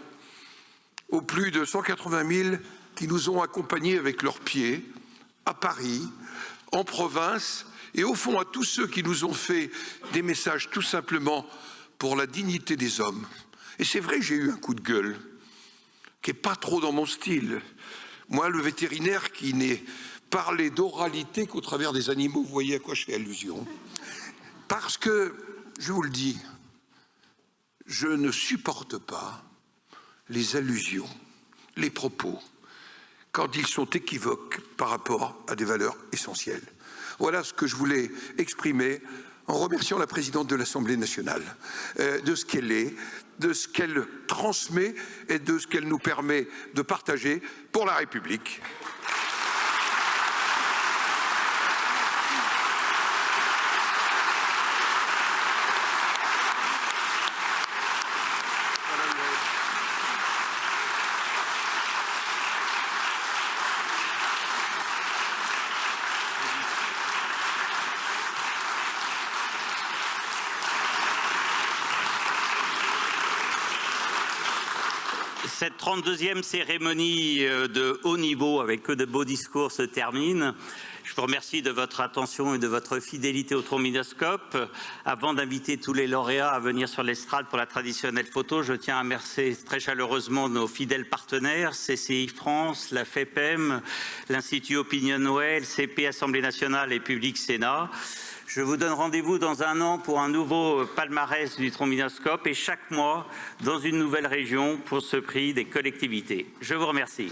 aux plus de 180 000 qui nous ont accompagnés avec leurs pieds, à Paris, en province, et au fond à tous ceux qui nous ont fait des messages tout simplement pour la dignité des hommes. Et c'est vrai que j'ai eu un coup de gueule, qui n'est pas trop dans mon style. Moi, le vétérinaire qui n'est parlé d'oralité qu'au travers des animaux, vous voyez à quoi je fais allusion. Parce que, je vous le dis, je ne supporte pas les allusions, les propos, quand ils sont équivoques par rapport à des valeurs essentielles. Voilà ce que je voulais exprimer en remerciant la présidente de l'Assemblée nationale de ce qu'elle est, de ce qu'elle transmet et de ce qu'elle nous permet de partager pour la République. Cette 32e cérémonie de haut niveau avec que de beaux discours se termine. Je vous remercie de votre attention et de votre fidélité au trombinoscope. Avant d'inviter tous les lauréats à venir sur l'estrade pour la traditionnelle photo, je tiens à remercier très chaleureusement nos fidèles partenaires, CCI France, la FEPEM, l'Institut Opinion Noël, CP Assemblée nationale et Public Sénat. Je vous donne rendez-vous dans un an pour un nouveau palmarès du trombinoscope et chaque mois dans une nouvelle région pour ce prix des collectivités. Je vous remercie.